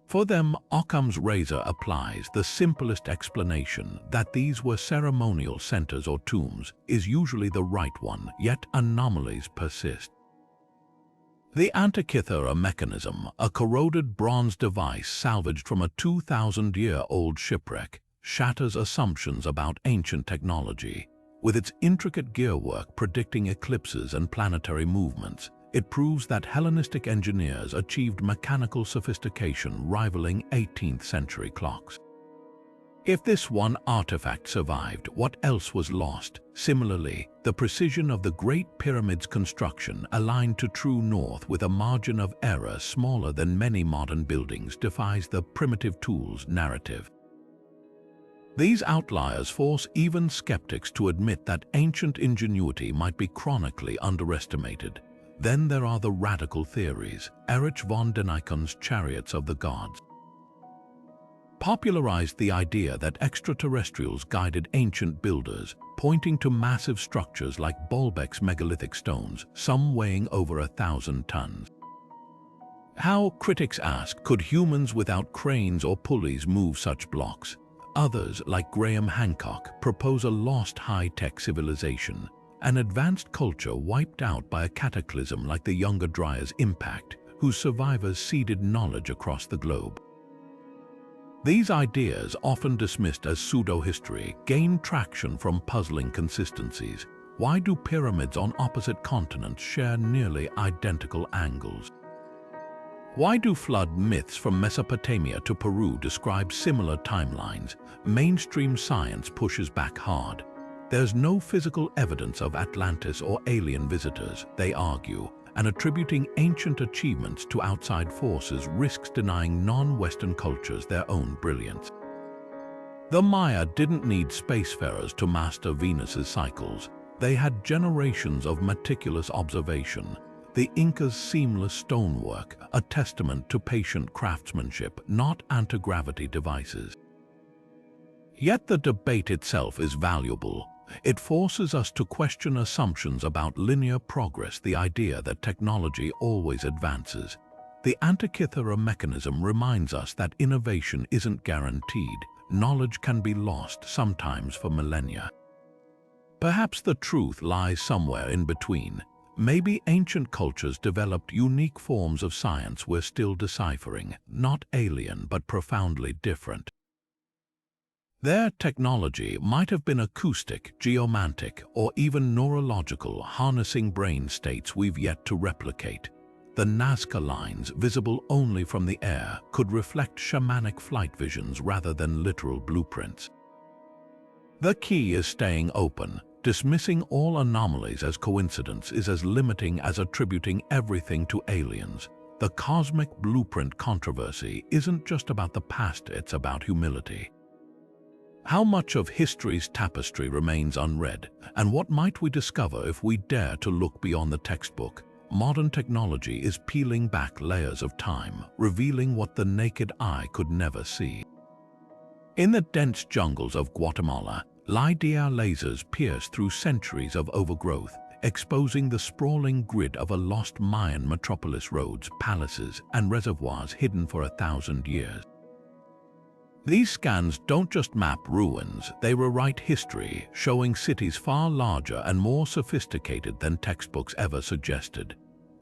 For them, Occam's razor applies. The simplest explanation, that these were ceremonial centers or tombs, is usually the right one, yet anomalies persist. The Antikythera mechanism, a corroded bronze device salvaged from a 2,000-year-old shipwreck, shatters assumptions about ancient technology. With its intricate gearwork predicting eclipses and planetary movements, it proves that Hellenistic engineers achieved mechanical sophistication rivaling 18th-century clocks. If this one artifact survived, what else was lost? Similarly, the precision of the Great Pyramid's construction, aligned to true north with a margin of error smaller than many modern buildings, defies the primitive tools narrative. These outliers force even skeptics to admit that ancient ingenuity might be chronically underestimated. Then there are the radical theories. Erich von Däniken's Chariots of the Gods popularized the idea that extraterrestrials guided ancient builders, pointing to massive structures like Baalbek's megalithic stones, some weighing over 1,000 tons. How, critics ask, could humans without cranes or pulleys move such blocks? Others, like Graham Hancock, propose a lost high-tech civilization, an advanced culture wiped out by a cataclysm like the Younger Dryas impact, whose survivors seeded knowledge across the globe. These ideas, often dismissed as pseudo-history, gain traction from puzzling consistencies. Why do pyramids on opposite continents share nearly identical angles? Why do flood myths from Mesopotamia to Peru describe similar timelines? Mainstream science pushes back hard. There's no physical evidence of Atlantis or alien visitors, they argue, and attributing ancient achievements to outside forces risks denying non-Western cultures their own brilliance. The Maya didn't need spacefarers to master Venus's cycles. They had generations of meticulous observation. the Incas' seamless stonework, a testament to patient craftsmanship, not anti-gravity devices. Yet the debate itself is valuable. It forces us to question assumptions about linear progress, the idea that technology always advances. The Antikythera mechanism reminds us that innovation isn't guaranteed. Knowledge can be lost, sometimes for millennia. Perhaps the truth lies somewhere in between. Maybe ancient cultures developed unique forms of science we're still deciphering, not alien but profoundly different. Their technology might have been acoustic, geomantic, or even neurological, harnessing brain states we've yet to replicate. The Nazca lines, visible only from the air, could reflect shamanic flight visions rather than literal blueprints. The key is staying open. Dismissing all anomalies as coincidence is as limiting as attributing everything to aliens. The cosmic blueprint controversy isn't just about the past, it's about humility. How much of history's tapestry remains unread, and what might we discover if we dare to look beyond the textbook? Modern technology is peeling back layers of time, revealing what the naked eye could never see. In the dense jungles of Guatemala, LiDAR lasers pierce through centuries of overgrowth, exposing the sprawling grid of a lost Mayan metropolis, roads, palaces, and reservoirs hidden for 1,000 years. These scans don't just map ruins, they rewrite history, showing cities far larger and more sophisticated than textbooks ever suggested.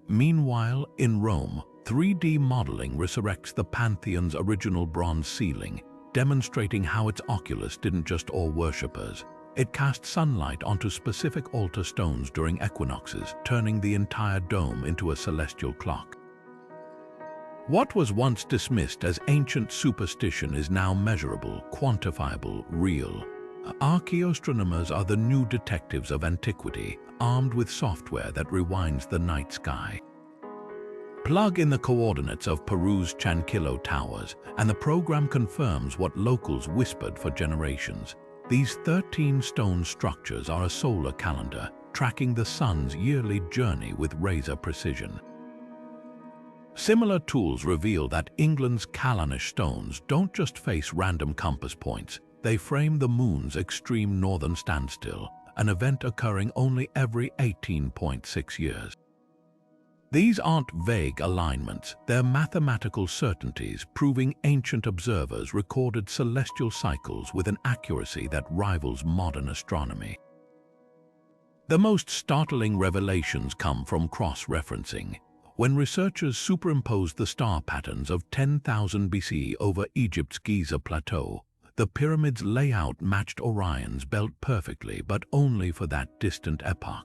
Meanwhile, in Rome, 3D modeling resurrects the Pantheon's original bronze ceiling, demonstrating how its oculus didn't just awe worshippers. It cast sunlight onto specific altar stones during equinoxes, turning the entire dome into a celestial clock. What was once dismissed as ancient superstition is now measurable, quantifiable, real. Archaeoastronomers are the new detectives of antiquity, armed with software that rewinds the night sky. Plug in the coordinates of Peru's Chanquillo Towers, and the program confirms what locals whispered for generations. These 13 stone structures are a solar calendar, tracking the sun's yearly journey with razor precision. Similar tools reveal that England's Callanish stones don't just face random compass points, they frame the moon's extreme northern standstill, an event occurring only every 18.6 years. These aren't vague alignments, they're mathematical certainties proving ancient observers recorded celestial cycles with an accuracy that rivals modern astronomy. The most startling revelations come from cross-referencing. When researchers superimposed the star patterns of 10,000 BCE over Egypt's Giza Plateau, the pyramid's layout matched Orion's belt perfectly, but only for that distant epoch.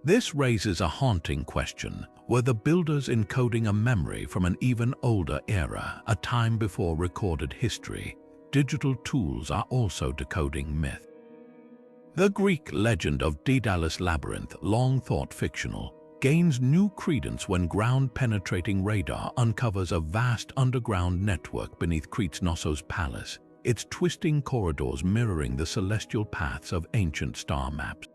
This raises a haunting question. Were the builders encoding a memory from an even older era, a time before recorded history? Digital tools are also decoding myth. The Greek legend of Daedalus' labyrinth, long thought fictional, gains new credence when ground-penetrating radar uncovers a vast underground network beneath Crete's Knossos Palace, its twisting corridors mirroring the celestial paths of ancient star maps.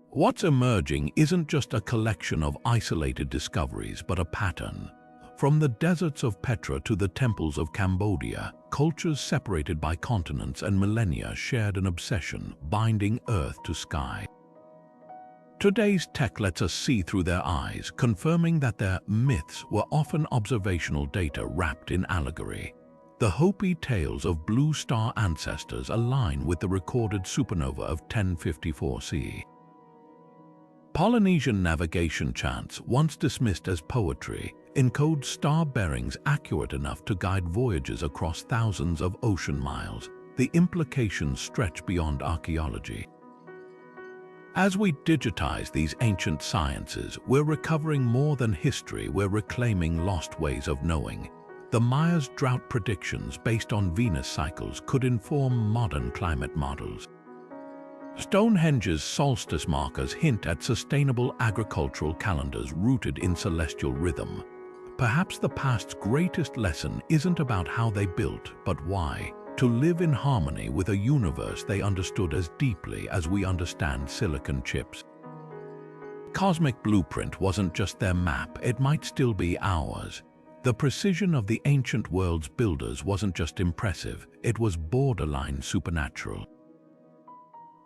What's emerging isn't just a collection of isolated discoveries, but a pattern. From the deserts of Petra to the temples of Cambodia, cultures separated by continents and millennia shared an obsession, binding earth to sky. Today's tech lets us see through their eyes, confirming that their myths were often observational data wrapped in allegory. The Hopi tales of blue star ancestors align with the recorded supernova of 1054 CE. Polynesian navigation chants, once dismissed as poetry, encode star bearings accurate enough to guide voyages across thousands of ocean miles. The implications stretch beyond archaeology. As we digitize these ancient sciences, we're recovering more than history, we're reclaiming lost ways of knowing. The Mayas' drought predictions based on Venus cycles could inform modern climate models. Stonehenge's solstice markers hint at sustainable agricultural calendars rooted in celestial rhythm. Perhaps the past's greatest lesson isn't about how they built, but why. To live in harmony with a universe they understood as deeply as we understand silicon chips. cosmic blueprint wasn't just their map, it might still be ours. The precision of the ancient world's builders wasn't just impressive, it was borderline supernatural.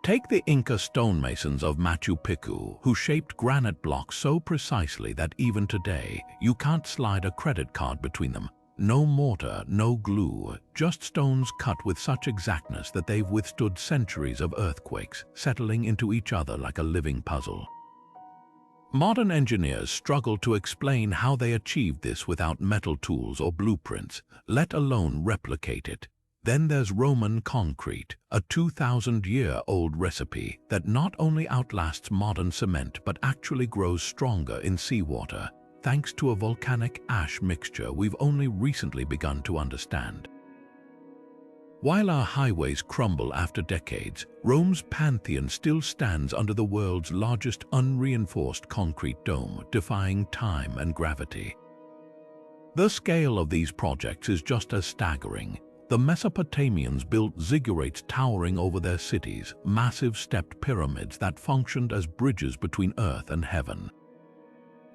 Take the Inca stonemasons of Machu Picchu, who shaped granite blocks so precisely that even today, you can't slide a credit card between them. No mortar, no glue, just stones cut with such exactness that they've withstood centuries of earthquakes, settling into each other like a living puzzle. Modern engineers struggle to explain how they achieved this without metal tools or blueprints, let alone replicate it. Then there's Roman concrete, a 2,000-year-old recipe that not only outlasts modern cement but actually grows stronger in seawater, thanks to a volcanic ash mixture we've only recently begun to understand. While our highways crumble after decades, Rome's Pantheon still stands under the world's largest unreinforced concrete dome, defying time and gravity. The scale of these projects is just as staggering. The Mesopotamians built ziggurats towering over their cities, massive stepped pyramids that functioned as bridges between earth and heaven.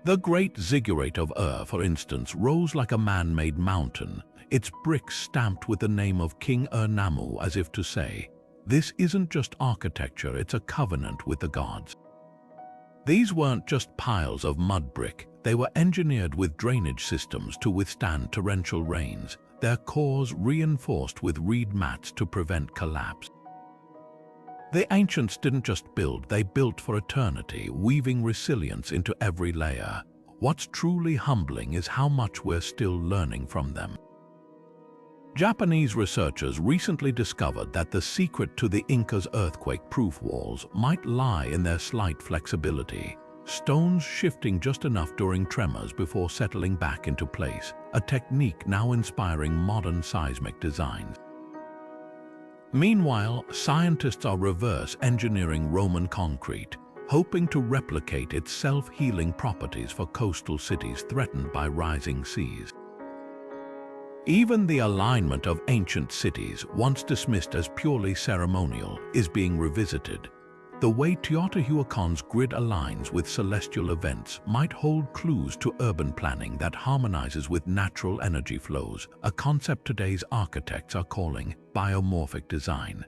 The Great Ziggurat of Ur, for instance, rose like a man-made mountain, its bricks stamped with the name of King Ur-Nammu, as if to say, this isn't just architecture, it's a covenant with the gods. These weren't just piles of mud brick, they were engineered with drainage systems to withstand torrential rains, their cores reinforced with reed mats to prevent collapse. The ancients didn't just build, they built for eternity, weaving resilience into every layer. What's truly humbling is how much we're still learning from them. Japanese researchers recently discovered that the secret to the Incas' earthquake-proof walls might lie in their slight flexibility, stones shifting just enough during tremors before settling back into place, a technique now inspiring modern seismic designs. Meanwhile, scientists are reverse engineering Roman concrete, hoping to replicate its self-healing properties for coastal cities threatened by rising seas. Even the alignment of ancient cities, once dismissed as purely ceremonial, is being revisited. The way Teotihuacan's grid aligns with celestial events might hold clues to urban planning that harmonizes with natural energy flows, a concept today's architects are calling biomorphic design.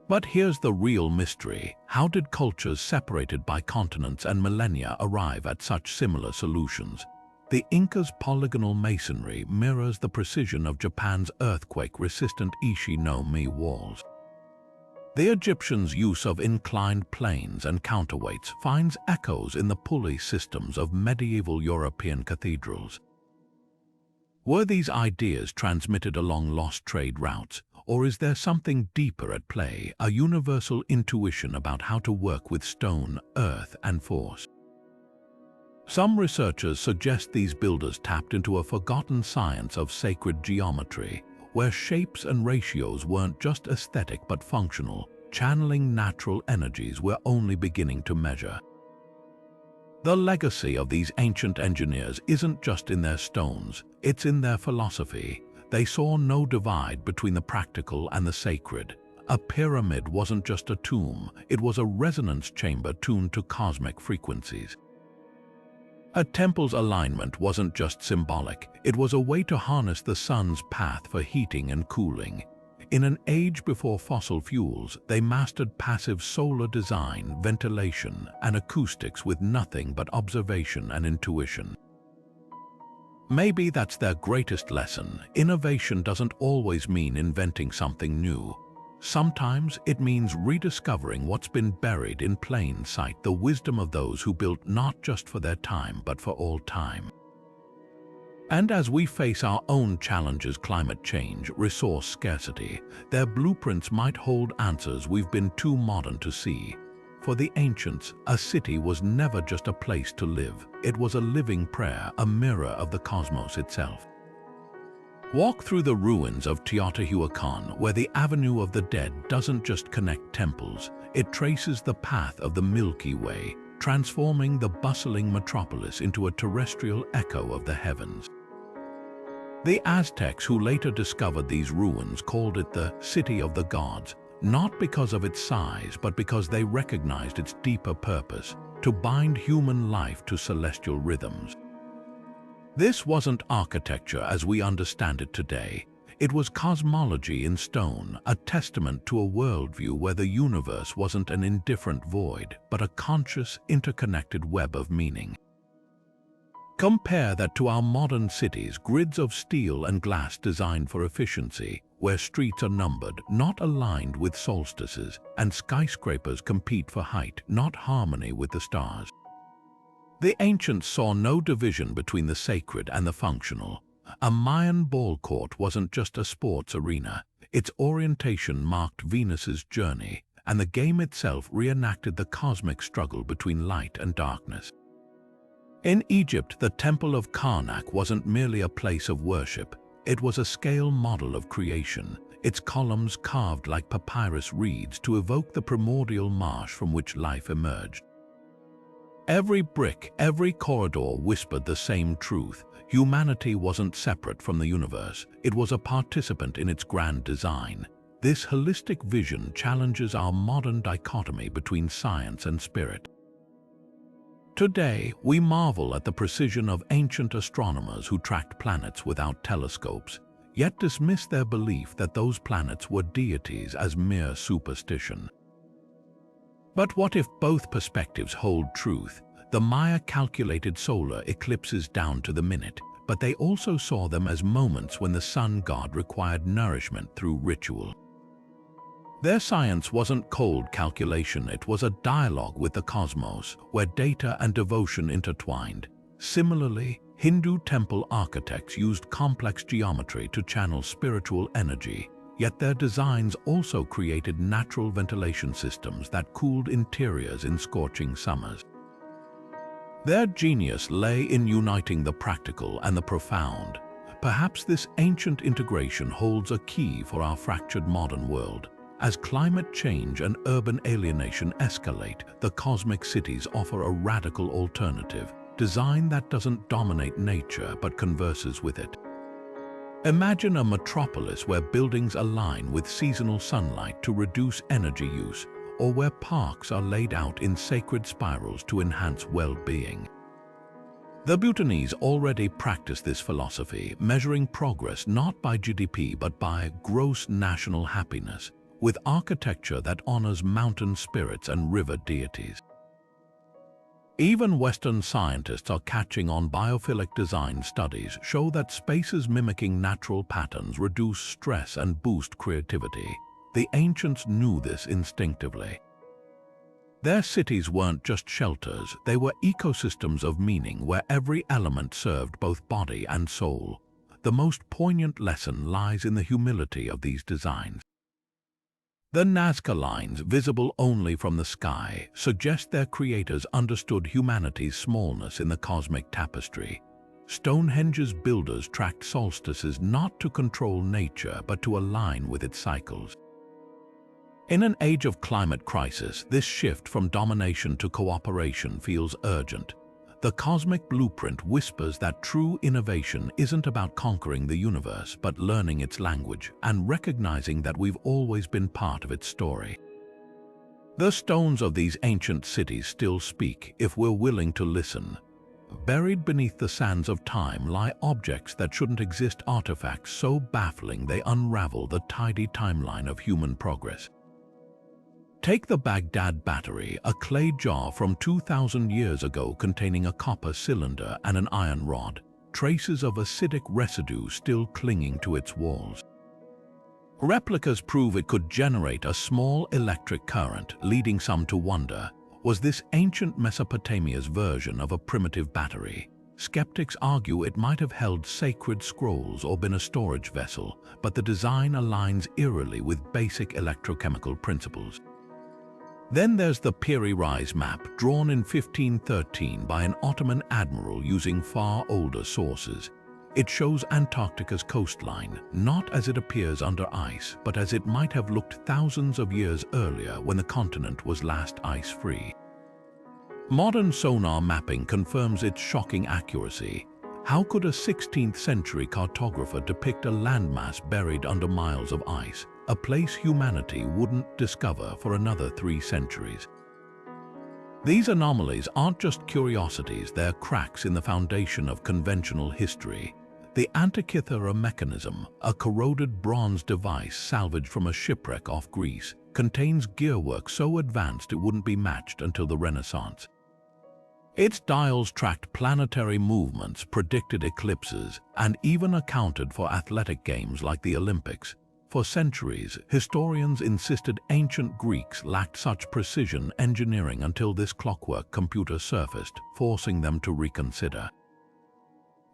But here's the real mystery. How did cultures separated by continents and millennia arrive at such similar solutions? The Incas' polygonal masonry mirrors the precision of Japan's earthquake-resistant Ishi-no-Mi walls. The Egyptians' use of inclined planes and counterweights finds echoes in the pulley systems of medieval European cathedrals. Were these ideas transmitted along lost trade routes, or is there something deeper at play, a universal intuition about how to work with stone, earth, and force? Some researchers suggest these builders tapped into a forgotten science of sacred geometry, where shapes and ratios weren't just aesthetic but functional, channeling natural energies we're only beginning to measure. The legacy of these ancient engineers isn't just in their stones, it's in their philosophy. They saw no divide between the practical and the sacred. A pyramid wasn't just a tomb, it was a resonance chamber tuned to cosmic frequencies. A temple's alignment wasn't just symbolic, it was a way to harness the sun's path for heating and cooling. In an age before fossil fuels, they mastered passive solar design, ventilation, and acoustics with nothing but observation and intuition. Maybe that's their greatest lesson. Innovation doesn't always mean inventing something new. Sometimes it means rediscovering what's been buried in plain sight, the wisdom of those who built not just for their time, but for all time. And as we face our own challenges, climate change, resource scarcity, their blueprints might hold answers we've been too modern to see. For the ancients, a city was never just a place to live. It was a living prayer, a mirror of the cosmos itself. Walk through the ruins of Teotihuacan, where the Avenue of the Dead doesn't just connect temples, it traces the path of the Milky Way, transforming the bustling metropolis into a terrestrial echo of the heavens. The Aztecs, who later discovered these ruins, called it the City of the Gods, not because of its size, but because they recognized its deeper purpose, to bind human life to celestial rhythms. This wasn't architecture as we understand it today. It was cosmology in stone, a testament to a worldview where the universe wasn't an indifferent void, but a conscious, interconnected web of meaning. Compare that to our modern cities, grids of steel and glass designed for efficiency, where streets are numbered, not aligned with solstices, and skyscrapers compete for height, not harmony with the stars. The ancients saw no division between the sacred and the functional. A Mayan ball court wasn't just a sports arena. Its orientation marked Venus's journey, and the game itself reenacted the cosmic struggle between light and darkness. In Egypt, the Temple of Karnak wasn't merely a place of worship. It was a scale model of creation, its columns carved like papyrus reeds to evoke the primordial marsh from which life emerged. Every brick, every corridor whispered the same truth. Humanity wasn't separate from the universe. It was a participant in its grand design. This holistic vision challenges our modern dichotomy between science and spirit. Today, we marvel at the precision of ancient astronomers who tracked planets without telescopes, yet dismiss their belief that those planets were deities as mere superstition. But what if both perspectives hold truth? The Maya calculated solar eclipses down to the minute, but they also saw them as moments when the sun god required nourishment through ritual. Their science wasn't cold calculation, it was a dialogue with the cosmos, where data and devotion intertwined. Similarly, Hindu temple architects used complex geometry to channel spiritual energy, yet their designs also created natural ventilation systems that cooled interiors in scorching summers. Their genius lay in uniting the practical and the profound. Perhaps this ancient integration holds a key for our fractured modern world. As climate change and urban alienation escalate, the cosmic cities offer a radical alternative, design that doesn't dominate nature but converses with it. Imagine a metropolis where buildings align with seasonal sunlight to reduce energy use, or where parks are laid out in sacred spirals to enhance well-being. The Bhutanese already practice this philosophy, measuring progress not by GDP but by gross national happiness, with architecture that honors mountain spirits and river deities. Even Western scientists are catching on. Biophilic design studies show that spaces mimicking natural patterns reduce stress and boost creativity. The ancients knew this instinctively. Their cities weren't just shelters, they were ecosystems of meaning where every element served both body and soul. The most poignant lesson lies in the humility of these designs. The Nazca lines, visible only from the sky, suggest their creators understood humanity's smallness in the cosmic tapestry. Stonehenge's builders tracked solstices not to control nature but to align with its cycles. In an age of climate crisis, this shift from domination to cooperation feels urgent. The cosmic blueprint whispers that true innovation isn't about conquering the universe, but learning its language and recognizing that we've always been part of its story. The stones of these ancient cities still speak if we're willing to listen. Buried beneath the sands of time lie objects that shouldn't exist, artifacts so baffling they unravel the tidy timeline of human progress. Take the Baghdad battery, a clay jar from 2,000 years ago containing a copper cylinder and an iron rod, traces of acidic residue still clinging to its walls. Replicas prove it could generate a small electric current, leading some to wonder, was this ancient Mesopotamia's version of a primitive battery? Skeptics argue it might have held sacred scrolls or been a storage vessel, but the design aligns eerily with basic electrochemical principles. Then there's the Piri Reis map, drawn in 1513 by an Ottoman admiral using far older sources. It shows Antarctica's coastline, not as it appears under ice, but as it might have looked thousands of years earlier when the continent was last ice-free. Modern sonar mapping confirms its shocking accuracy. How could a 16th century cartographer depict a landmass buried under miles of ice, a place humanity wouldn't discover for another 3 centuries? These anomalies aren't just curiosities, they're cracks in the foundation of conventional history. The Antikythera mechanism, a corroded bronze device salvaged from a shipwreck off Greece, contains gearwork so advanced it wouldn't be matched until the Renaissance. Its dials tracked planetary movements, predicted eclipses, and even accounted for athletic games like the Olympics. For centuries, historians insisted ancient Greeks lacked such precision engineering until this clockwork computer surfaced, forcing them to reconsider.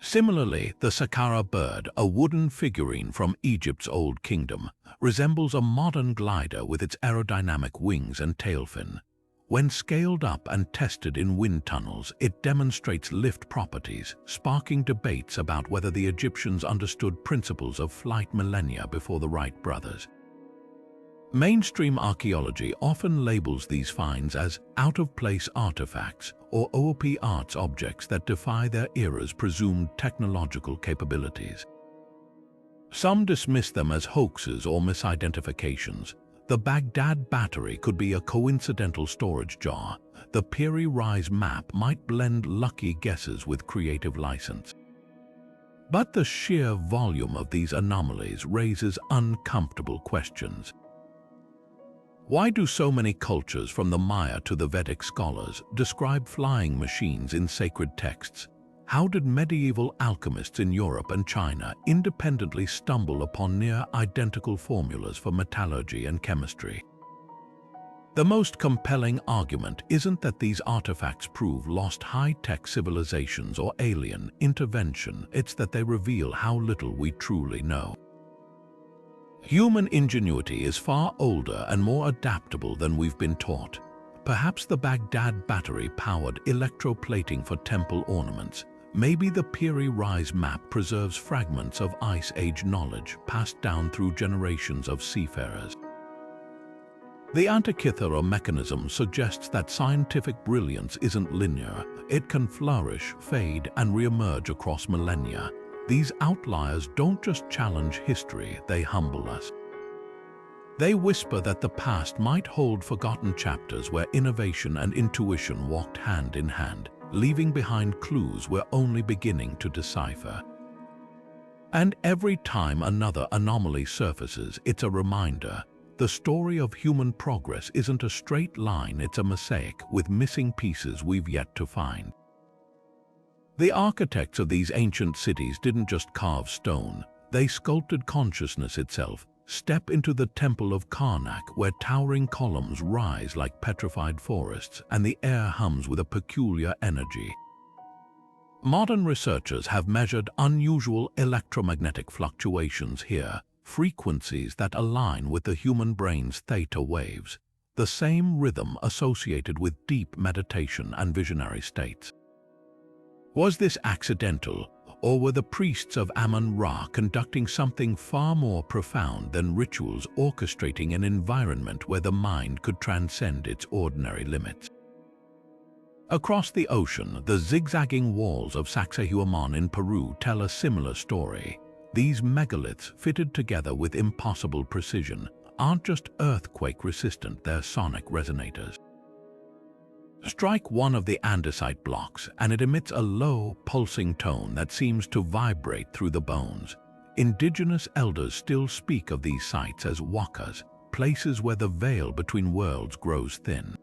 Similarly, the Saqqara bird, a wooden figurine from Egypt's Old Kingdom, resembles a modern glider with its aerodynamic wings and tail fin. When scaled up and tested in wind tunnels, it demonstrates lift properties, sparking debates about whether the Egyptians understood principles of flight millennia before the Wright brothers. Mainstream archaeology often labels these finds as out-of-place artifacts or OP arts objects that defy their era's presumed technological capabilities. Some dismiss them as hoaxes or misidentifications. The Baghdad battery could be a coincidental storage jar. The Piri Rise map might blend lucky guesses with creative license. But the sheer volume of these anomalies raises uncomfortable questions. Why do so many cultures, from the Maya to the Vedic scholars, describe flying machines in sacred texts? How did medieval alchemists in Europe and China independently stumble upon near-identical formulas for metallurgy and chemistry? The most compelling argument isn't that these artifacts prove lost high-tech civilizations or alien intervention, it's that they reveal how little we truly know. Human ingenuity is far older and more adaptable than we've been taught. Perhaps the Baghdad battery powered electroplating for temple ornaments. Maybe the Piri Rise map preserves fragments of Ice Age knowledge passed down through generations of seafarers. The Antikythera mechanism suggests that scientific brilliance isn't linear. It can flourish, fade, and re-emerge across millennia. These outliers don't just challenge history, they humble us. They whisper that the past might hold forgotten chapters where innovation and intuition walked hand in hand, leaving behind clues we're only beginning to decipher. And every time another anomaly surfaces, it's a reminder. The story of human progress isn't a straight line, it's a mosaic with missing pieces we've yet to find. The architects of these ancient cities didn't just carve stone, they sculpted consciousness itself. Step into the Temple of Karnak, where towering columns rise like petrified forests and the air hums with a peculiar energy. Modern researchers have measured unusual electromagnetic fluctuations here, frequencies that align with the human brain's theta waves, the same rhythm associated with deep meditation and visionary states. Was this accidental? Or were the priests of Amun-Ra conducting something far more profound than rituals, orchestrating an environment where the mind could transcend its ordinary limits? Across the ocean, the zigzagging walls of Sacsayhuaman in Peru tell a similar story. These megaliths, fitted together with impossible precision, aren't just earthquake-resistant, they're sonic resonators. Strike one of the andesite blocks and it emits a low, pulsing tone that seems to vibrate through the bones. Indigenous elders still speak of these sites as wakas, places where the veil between worlds grows thin.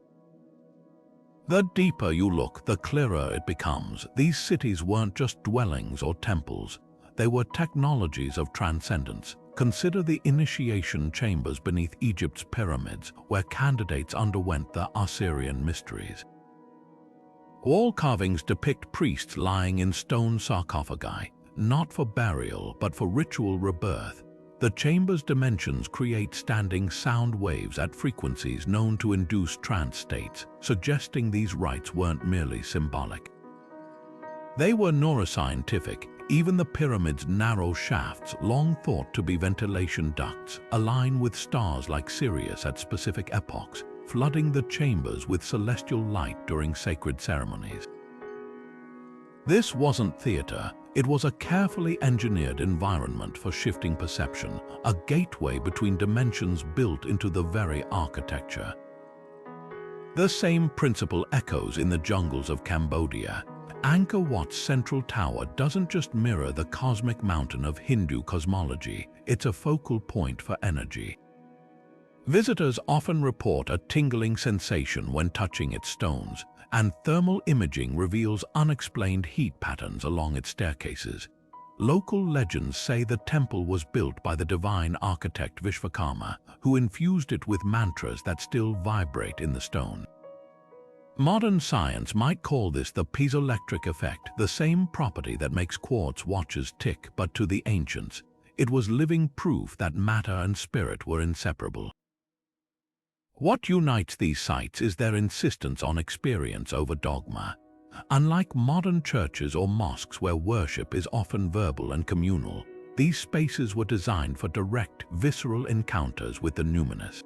The deeper you look, the clearer it becomes. These cities weren't just dwellings or temples. They were technologies of transcendence. Consider the initiation chambers beneath Egypt's pyramids, where candidates underwent the Osirian mysteries. Wall carvings depict priests lying in stone sarcophagi, not for burial but for ritual rebirth. The chamber's dimensions create standing sound waves at frequencies known to induce trance states, suggesting these rites weren't merely symbolic. They were neuroscientific. Even the pyramid's narrow shafts, long thought to be ventilation ducts, align with stars like Sirius at specific epochs, flooding the chambers with celestial light during sacred ceremonies. This wasn't theater, it was a carefully engineered environment for shifting perception, a gateway between dimensions built into the very architecture. The same principle echoes in the jungles of Cambodia. Angkor Wat's central tower doesn't just mirror the cosmic mountain of Hindu cosmology, it's a focal point for energy. Visitors often report a tingling sensation when touching its stones, and thermal imaging reveals unexplained heat patterns along its staircases. Local legends say the temple was built by the divine architect Vishvakarma, who infused it with mantras that still vibrate in the stone. Modern science might call this the piezoelectric effect, the same property that makes quartz watches tick, but to the ancients, it was living proof that matter and spirit were inseparable. What unites these sites is their insistence on experience over dogma. Unlike modern churches or mosques where worship is often verbal and communal, these spaces were designed for direct, visceral encounters with the numinous.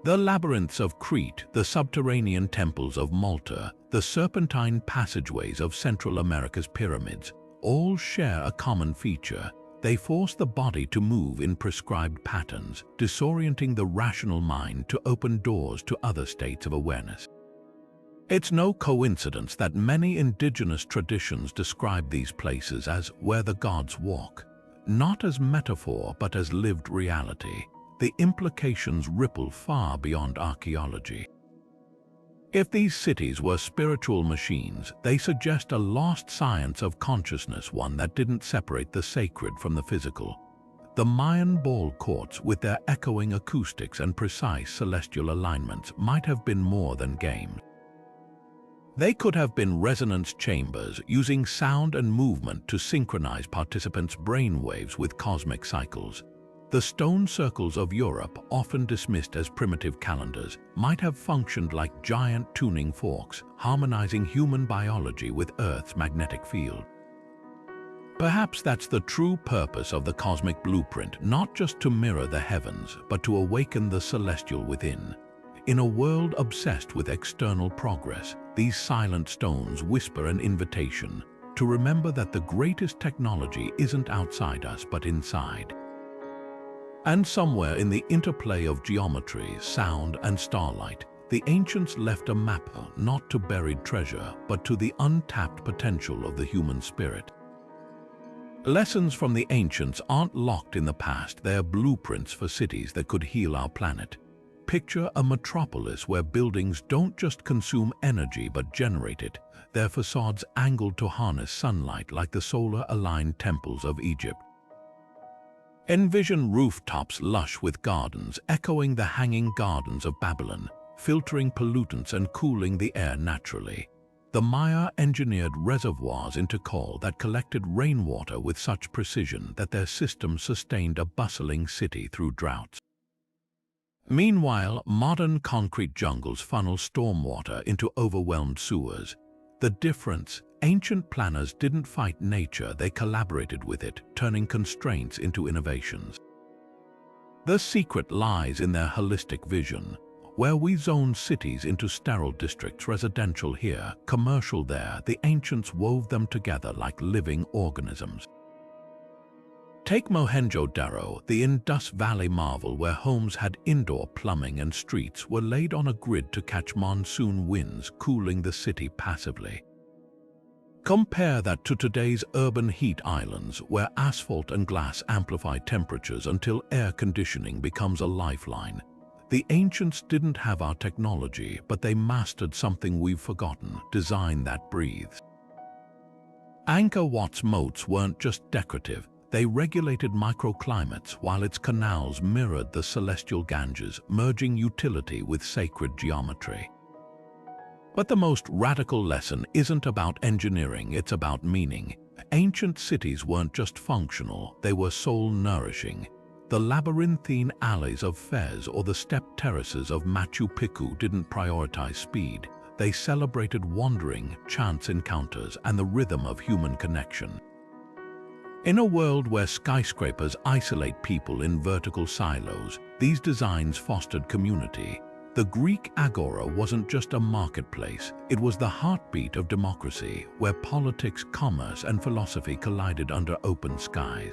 The labyrinths of Crete, the subterranean temples of Malta, the serpentine passageways of Central America's pyramids, all share a common feature. They force the body to move in prescribed patterns, disorienting the rational mind to open doors to other states of awareness. It's no coincidence that many indigenous traditions describe these places as where the gods walk, not as metaphor but as lived reality. The implications ripple far beyond archaeology. If these cities were spiritual machines, they suggest a lost science of consciousness, one that didn't separate the sacred from the physical. The Mayan ball courts, with their echoing acoustics and precise celestial alignments, might have been more than games. They could have been resonance chambers, using sound and movement to synchronize participants' brainwaves with cosmic cycles. The stone circles of Europe, often dismissed as primitive calendars, might have functioned like giant tuning forks, harmonizing human biology with Earth's magnetic field. Perhaps that's the true purpose of the cosmic blueprint, not just to mirror the heavens, but to awaken the celestial within. In a world obsessed with external progress, these silent stones whisper an invitation to remember that the greatest technology isn't outside us but inside. And somewhere in the interplay of geometry, sound, and starlight, the ancients left a map not to buried treasure, but to the untapped potential of the human spirit. Lessons from the ancients aren't locked in the past, they're blueprints for cities that could heal our planet. Picture a metropolis where buildings don't just consume energy but generate it, their facades angled to harness sunlight like the solar-aligned temples of Egypt. Envision rooftops lush with gardens, echoing the hanging gardens of Babylon, filtering pollutants and cooling the air naturally. The Maya engineered reservoirs into coal that collected rainwater with such precision that their system sustained a bustling city through droughts. Meanwhile, modern concrete jungles funnel stormwater into overwhelmed sewers. The difference: ancient planners didn't fight nature, they collaborated with it, turning constraints into innovations. The secret lies in their holistic vision. Where we zone cities into sterile districts, residential here, commercial there, the ancients wove them together like living organisms. Take Mohenjo-Daro, the Indus Valley marvel where homes had indoor plumbing and streets were laid on a grid to catch monsoon winds, cooling the city passively. Compare that to today's urban heat islands where asphalt and glass amplify temperatures until air conditioning becomes a lifeline. The ancients didn't have our technology, but they mastered something we've forgotten: design that breathes. Angkor Wat's moats weren't just decorative. They regulated microclimates while its canals mirrored the celestial Ganges, merging utility with sacred geometry. But the most radical lesson isn't about engineering, it's about meaning. Ancient cities weren't just functional, they were soul-nourishing. The labyrinthine alleys of Fez or the steppe terraces of Machu Picchu didn't prioritize speed. They celebrated wandering, chance encounters, and the rhythm of human connection. In a world where skyscrapers isolate people in vertical silos, these designs fostered community. The Greek agora wasn't just a marketplace, it was the heartbeat of democracy, where politics, commerce, and philosophy collided under open skies.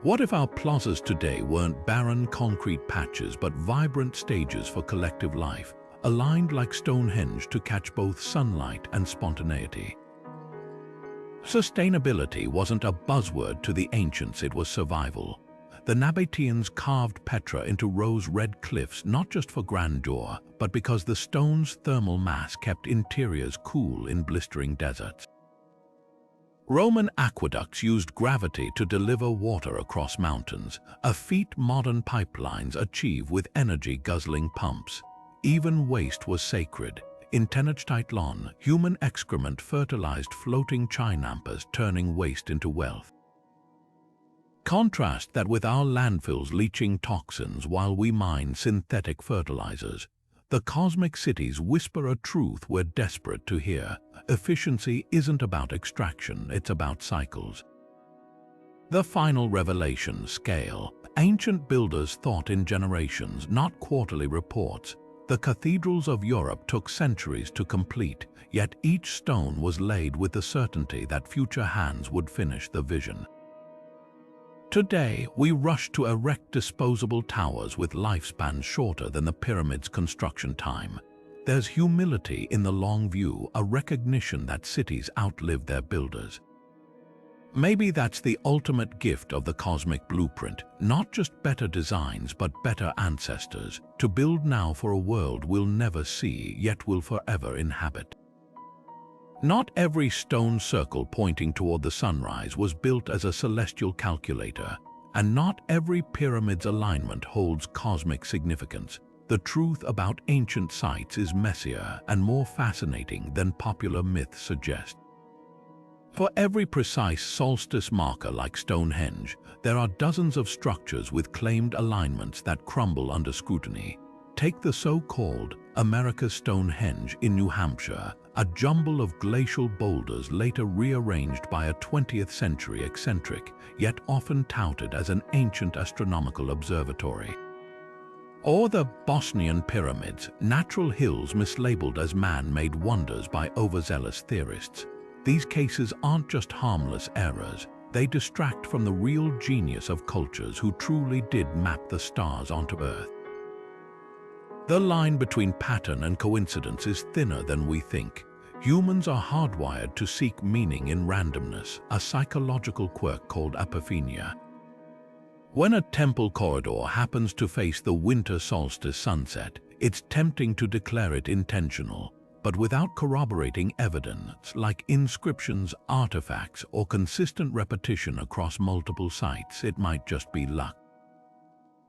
What if our plazas today weren't barren concrete patches but vibrant stages for collective life? aligned like Stonehenge to catch both sunlight and spontaneity. Sustainability wasn't a buzzword to the ancients, it was survival. The Nabateans carved Petra into rose-red cliffs not just for grandeur, but because the stone's thermal mass kept interiors cool in blistering deserts. Roman aqueducts used gravity to deliver water across mountains, a feat modern pipelines achieve with energy-guzzling pumps. Even waste was sacred. In Tenochtitlan, human excrement fertilized floating chinampas, turning waste into wealth. Contrast that with our landfills leaching toxins while we mine synthetic fertilizers. The cosmic cities whisper a truth we're desperate to hear. Efficiency isn't about extraction, it's about cycles. The final revelation: scale. Ancient builders thought in generations, not quarterly reports. The cathedrals of Europe took centuries to complete, yet each stone was laid with the certainty that future hands would finish the vision. Today, we rush to erect disposable towers with lifespans shorter than the pyramid's construction time. There's humility in the long view, a recognition that cities outlive their builders. Maybe that's the ultimate gift of the cosmic blueprint, not just better designs but better ancestors, to build now for a world we'll never see yet will forever inhabit. Not every stone circle pointing toward the sunrise was built as a celestial calculator, and not every pyramid's alignment holds cosmic significance. The truth about ancient sites is messier and more fascinating than popular myth suggests. For every precise solstice marker like Stonehenge, there are dozens of structures with claimed alignments that crumble under scrutiny. Take the so-called America's Stonehenge in New Hampshire, a jumble of glacial boulders later rearranged by a 20th century eccentric, yet often touted as an ancient astronomical observatory. Or the Bosnian pyramids, natural hills mislabeled as man-made wonders by overzealous theorists. These cases aren't just harmless errors, they distract from the real genius of cultures who truly did map the stars onto Earth. The line between pattern and coincidence is thinner than we think. Humans are hardwired to seek meaning in randomness, a psychological quirk called apophenia. When a temple corridor happens to face the winter solstice sunset, it's tempting to declare it intentional, but without corroborating evidence like inscriptions, artifacts, or consistent repetition across multiple sites, it might just be luck.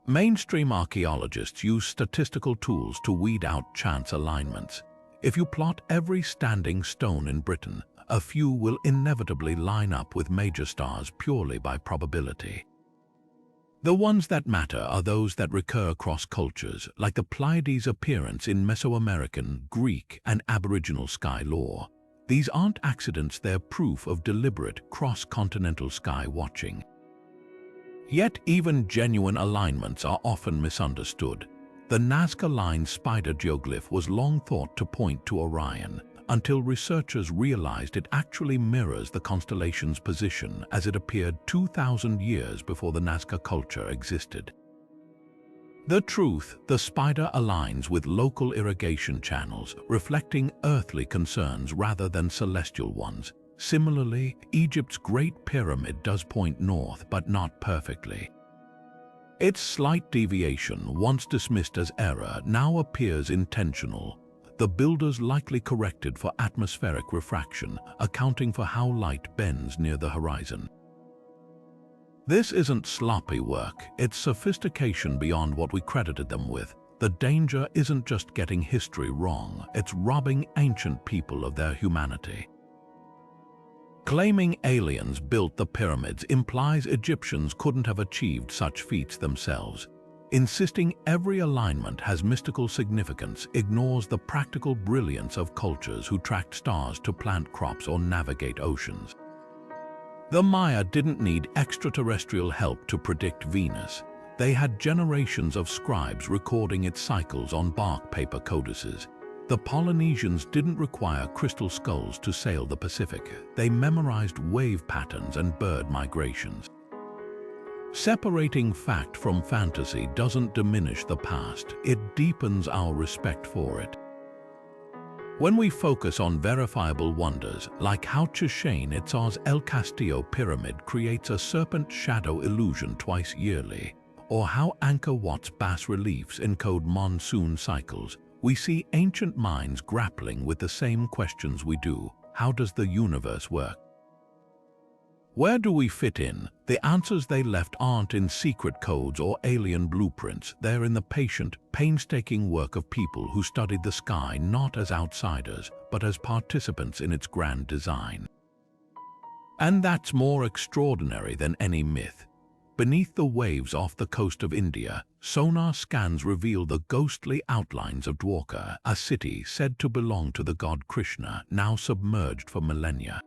Mainstream archaeologists use statistical tools to weed out chance alignments. If you plot every standing stone in Britain, a few will inevitably line up with major stars purely by probability. The ones that matter are those that recur across cultures, like the Pleiades' appearance in Mesoamerican, Greek, and Aboriginal sky lore. These aren't accidents, they're proof of deliberate cross-continental sky watching. Yet even genuine alignments are often misunderstood. The Nazca Line spider geoglyph was long thought to point to Orion, until researchers realized it actually mirrors the constellation's position as it appeared 2,000 years before the Nazca culture existed. The truth: the spider aligns with local irrigation channels, reflecting earthly concerns rather than celestial ones. Similarly, Egypt's Great Pyramid does point north, but not perfectly. Its slight deviation, once dismissed as error, now appears intentional. The builders likely corrected for atmospheric refraction, accounting for how light bends near the horizon. This isn't sloppy work, it's sophistication beyond what we credited them with. The danger isn't just getting history wrong, it's robbing ancient people of their humanity. Claiming aliens built the pyramids implies Egyptians couldn't have achieved such feats themselves. Insisting every alignment has mystical significance ignores the practical brilliance of cultures who tracked stars to plant crops or navigate oceans. The Maya didn't need extraterrestrial help to predict Venus. They had generations of scribes recording its cycles on bark paper codices. The Polynesians didn't require crystal skulls to sail the Pacific. They memorized wave patterns and bird migrations. Separating fact from fantasy doesn't diminish the past, it deepens our respect for it. When we focus on verifiable wonders, like how Chichén Itzá's El Castillo pyramid creates a serpent shadow illusion twice yearly, or how Angkor Wat's bas-reliefs encode monsoon cycles, we see ancient minds grappling with the same questions we do. How does the universe work? Where do we fit in? The answers they left aren't in secret codes or alien blueprints. They're in the patient, painstaking work of people who studied the sky not as outsiders, but as participants in its grand design. And that's more extraordinary than any myth. Beneath the waves off the coast of India, sonar scans reveal the ghostly outlines of Dwarka, a city said to belong to the god Krishna, now submerged for millennia.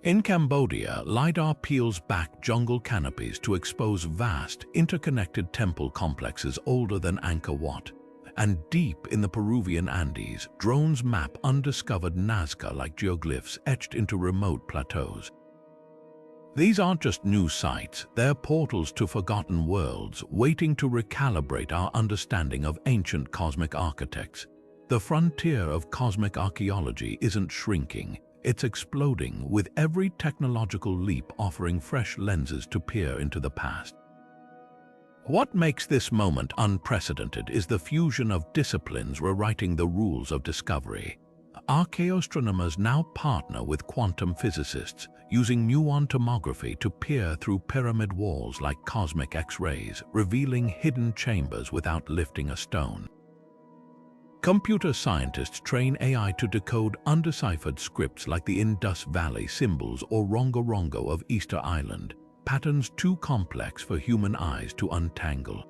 In Cambodia, LiDAR peels back jungle canopies to expose vast, interconnected temple complexes older than Angkor Wat. And deep in the Peruvian Andes, drones map undiscovered Nazca-like geoglyphs etched into remote plateaus. These aren't just new sites, they're portals to forgotten worlds, waiting to recalibrate our understanding of ancient cosmic architects. The frontier of cosmic archaeology isn't shrinking. It's exploding, with every technological leap offering fresh lenses to peer into the past. What makes this moment unprecedented is the fusion of disciplines rewriting the rules of discovery. Archaeoastronomers now partner with quantum physicists, using muon tomography to peer through pyramid walls like cosmic X-rays, revealing hidden chambers without lifting a stone. Computer scientists train AI to decode undeciphered scripts like the Indus Valley symbols or Rongo Rongo of Easter Island, patterns too complex for human eyes to untangle.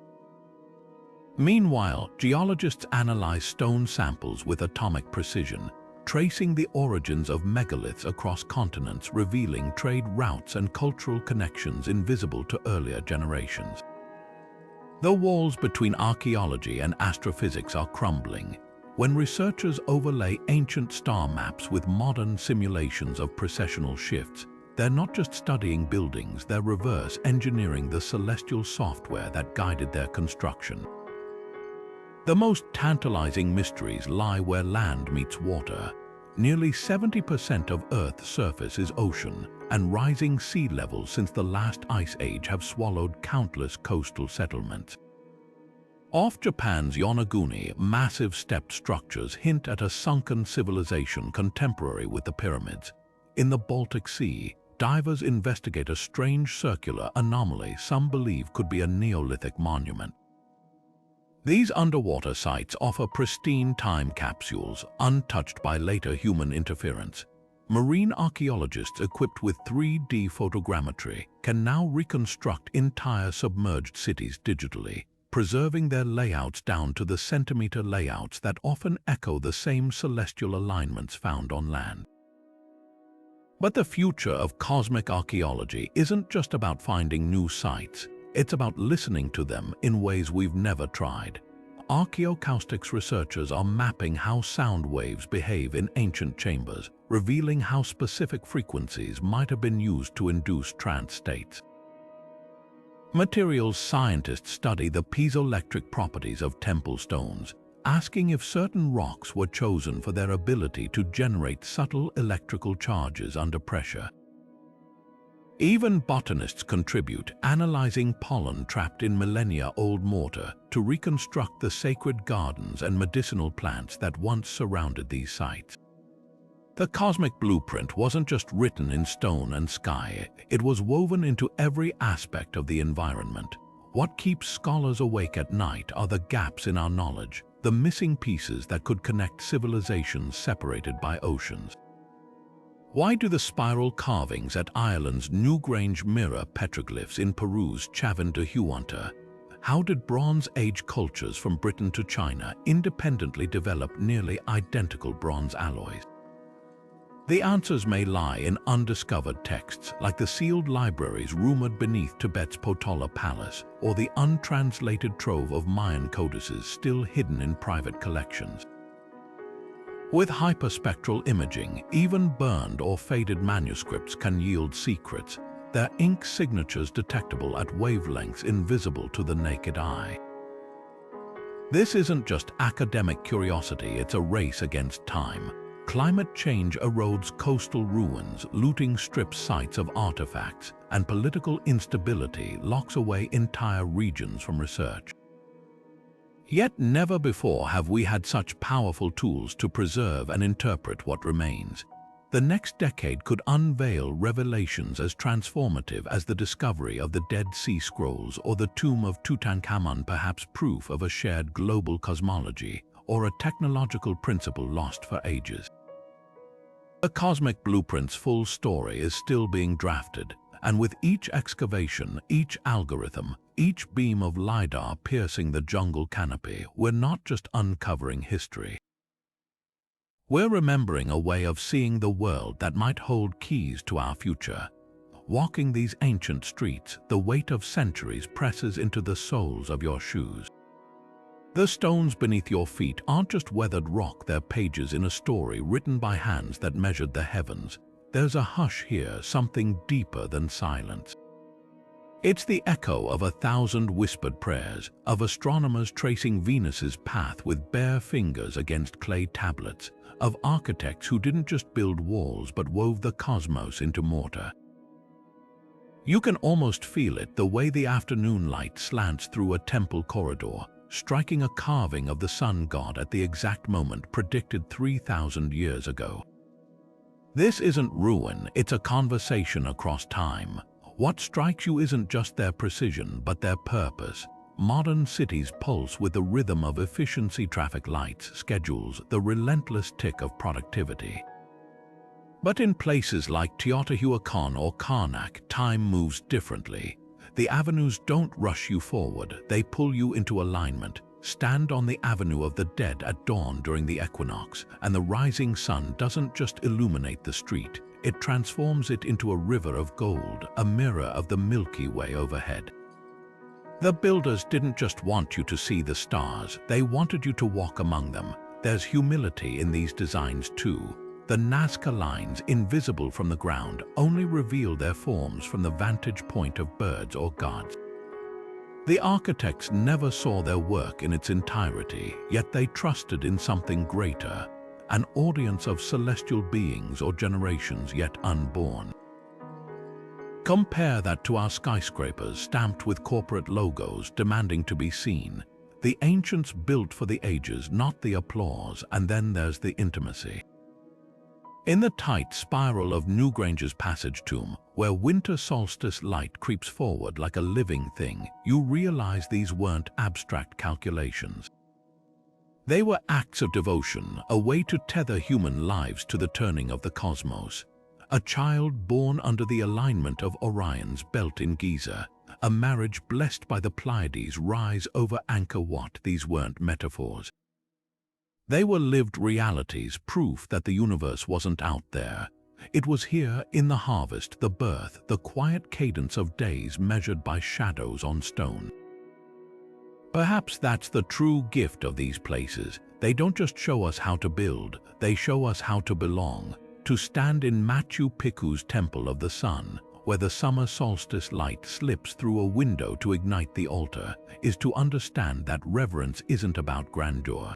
Meanwhile, geologists analyze stone samples with atomic precision, tracing the origins of megaliths across continents, revealing trade routes and cultural connections invisible to earlier generations. The walls between archaeology and astrophysics are crumbling. When researchers overlay ancient star maps with modern simulations of precessional shifts, they're not just studying buildings, they're reverse engineering the celestial software that guided their construction. The most tantalizing mysteries lie where land meets water. Nearly 70% of Earth's surface is ocean, and rising sea levels since the last ice age have swallowed countless coastal settlements. Off Japan's Yonaguni, massive stepped structures hint at a sunken civilization contemporary with the pyramids. In the Baltic Sea, divers investigate a strange circular anomaly some believe could be a Neolithic monument. These underwater sites offer pristine time capsules, untouched by later human interference. Marine archaeologists equipped with 3D photogrammetry can now reconstruct entire submerged cities digitally, preserving their layouts down to the centimeter layouts that often echo the same celestial alignments found on land. But the future of cosmic archaeology isn't just about finding new sites, it's about listening to them in ways we've never tried. Archaeoacoustics researchers are mapping how sound waves behave in ancient chambers, revealing how specific frequencies might have been used to induce trance states. Materials scientists study the piezoelectric properties of temple stones, asking if certain rocks were chosen for their ability to generate subtle electrical charges under pressure. Even botanists contribute, analyzing pollen trapped in millennia-old mortar to reconstruct the sacred gardens and medicinal plants that once surrounded these sites. The cosmic blueprint wasn't just written in stone and sky, it was woven into every aspect of the environment. What keeps scholars awake at night are the gaps in our knowledge, the missing pieces that could connect civilizations separated by oceans. Why do the spiral carvings at Ireland's Newgrange mirror petroglyphs in Peru's Chichén de Huanta? How did Bronze Age cultures from Britain to China independently develop nearly identical bronze alloys? The answers may lie in undiscovered texts, like the sealed libraries rumored beneath Tibet's Potala Palace, or the untranslated trove of Mayan codices still hidden in private collections. With hyperspectral imaging, even burned or faded manuscripts can yield secrets, their ink signatures detectable at wavelengths invisible to the naked eye. This isn't just academic curiosity, it's a race against time. Climate change erodes coastal ruins, looting strips sites of artifacts, and political instability locks away entire regions from research. Yet never before have we had such powerful tools to preserve and interpret what remains. The next decade could unveil revelations as transformative as the discovery of the Dead Sea Scrolls or the tomb of Tutankhamun, perhaps proof of a shared global cosmology or a technological principle lost for ages. The cosmic blueprint's full story is still being drafted, and with each excavation, each algorithm, each beam of LiDAR piercing the jungle canopy, we're not just uncovering history. We're remembering a way of seeing the world that might hold keys to our future. Walking these ancient streets, the weight of centuries presses into the soles of your shoes. The stones beneath your feet aren't just weathered rock, they're pages in a story written by hands that measured the heavens. There's a hush here, something deeper than silence. It's the echo of 1,000 whispered prayers, of astronomers tracing Venus's path with bare fingers against clay tablets, of architects who didn't just build walls but wove the cosmos into mortar. You can almost feel it, the way the afternoon light slants through a temple corridor, striking a carving of the sun god at the exact moment predicted 3,000 years ago. This isn't ruin, it's a conversation across time. What strikes you isn't just their precision, but their purpose. Modern cities pulse with the rhythm of efficiency, traffic lights, schedules, the relentless tick of productivity. But in places like Teotihuacan or Karnak, time moves differently. The avenues don't rush you forward, they pull you into alignment. Stand on the Avenue of the Dead at dawn during the equinox, and the rising sun doesn't just illuminate the street, it transforms it into a river of gold, a mirror of the Milky Way overhead. The builders didn't just want you to see the stars, they wanted you to walk among them. There's humility in these designs too. The Nazca lines, invisible from the ground, only reveal their forms from the vantage point of birds or gods. The architects never saw their work in its entirety, yet they trusted in something greater, an audience of celestial beings or generations yet unborn. Compare that to our skyscrapers stamped with corporate logos demanding to be seen. The ancients built for the ages, not the applause, and then there's the intimacy. In the tight spiral of Newgrange's passage tomb, where winter solstice light creeps forward like a living thing, you realize these weren't abstract calculations. They were acts of devotion, a way to tether human lives to the turning of the cosmos. A child born under the alignment of Orion's belt in Giza, a marriage blessed by the Pleiades rise over Angkor Wat. These weren't metaphors. They were lived realities, proof that the universe wasn't out there. It was here in the harvest, the birth, the quiet cadence of days measured by shadows on stone. Perhaps that's the true gift of these places. They don't just show us how to build, they show us how to belong. To stand in Machu Picchu's Temple of the Sun, where the summer solstice light slips through a window to ignite the altar, is to understand that reverence isn't about grandeur.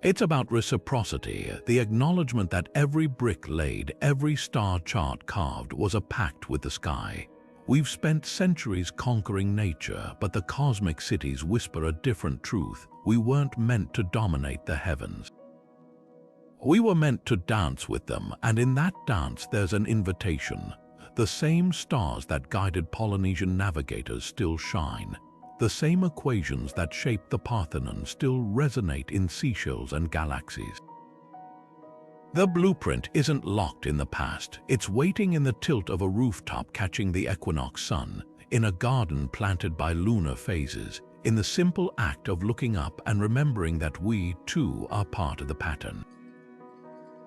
It's about reciprocity, the acknowledgement that every brick laid, every star chart carved was a pact with the sky. We've spent centuries conquering nature, but the cosmic cities whisper a different truth. We weren't meant to dominate the heavens. We were meant to dance with them, and in that dance there's an invitation. The same stars that guided Polynesian navigators still shine. The same equations that shaped the Parthenon still resonate in seashells and galaxies. The blueprint isn't locked in the past. It's waiting in the tilt of a rooftop catching the equinox sun, in a garden planted by lunar phases, in the simple act of looking up and remembering that we, too, are part of the pattern.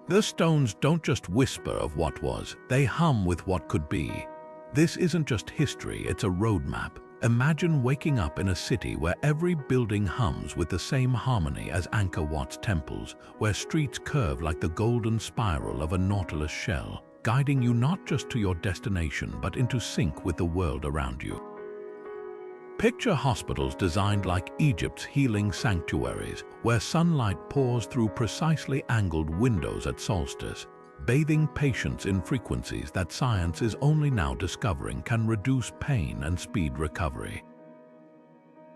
The stones don't just whisper of what was, they hum with what could be. This isn't just history, it's a roadmap. Imagine waking up in a city where every building hums with the same harmony as Angkor Wat's temples, where streets curve like the golden spiral of a nautilus shell, guiding you not just to your destination but into sync with the world around you. Picture hospitals designed like Egypt's healing sanctuaries, where sunlight pours through precisely angled windows at solstice, bathing patients in frequencies that science is only now discovering can reduce pain and speed recovery.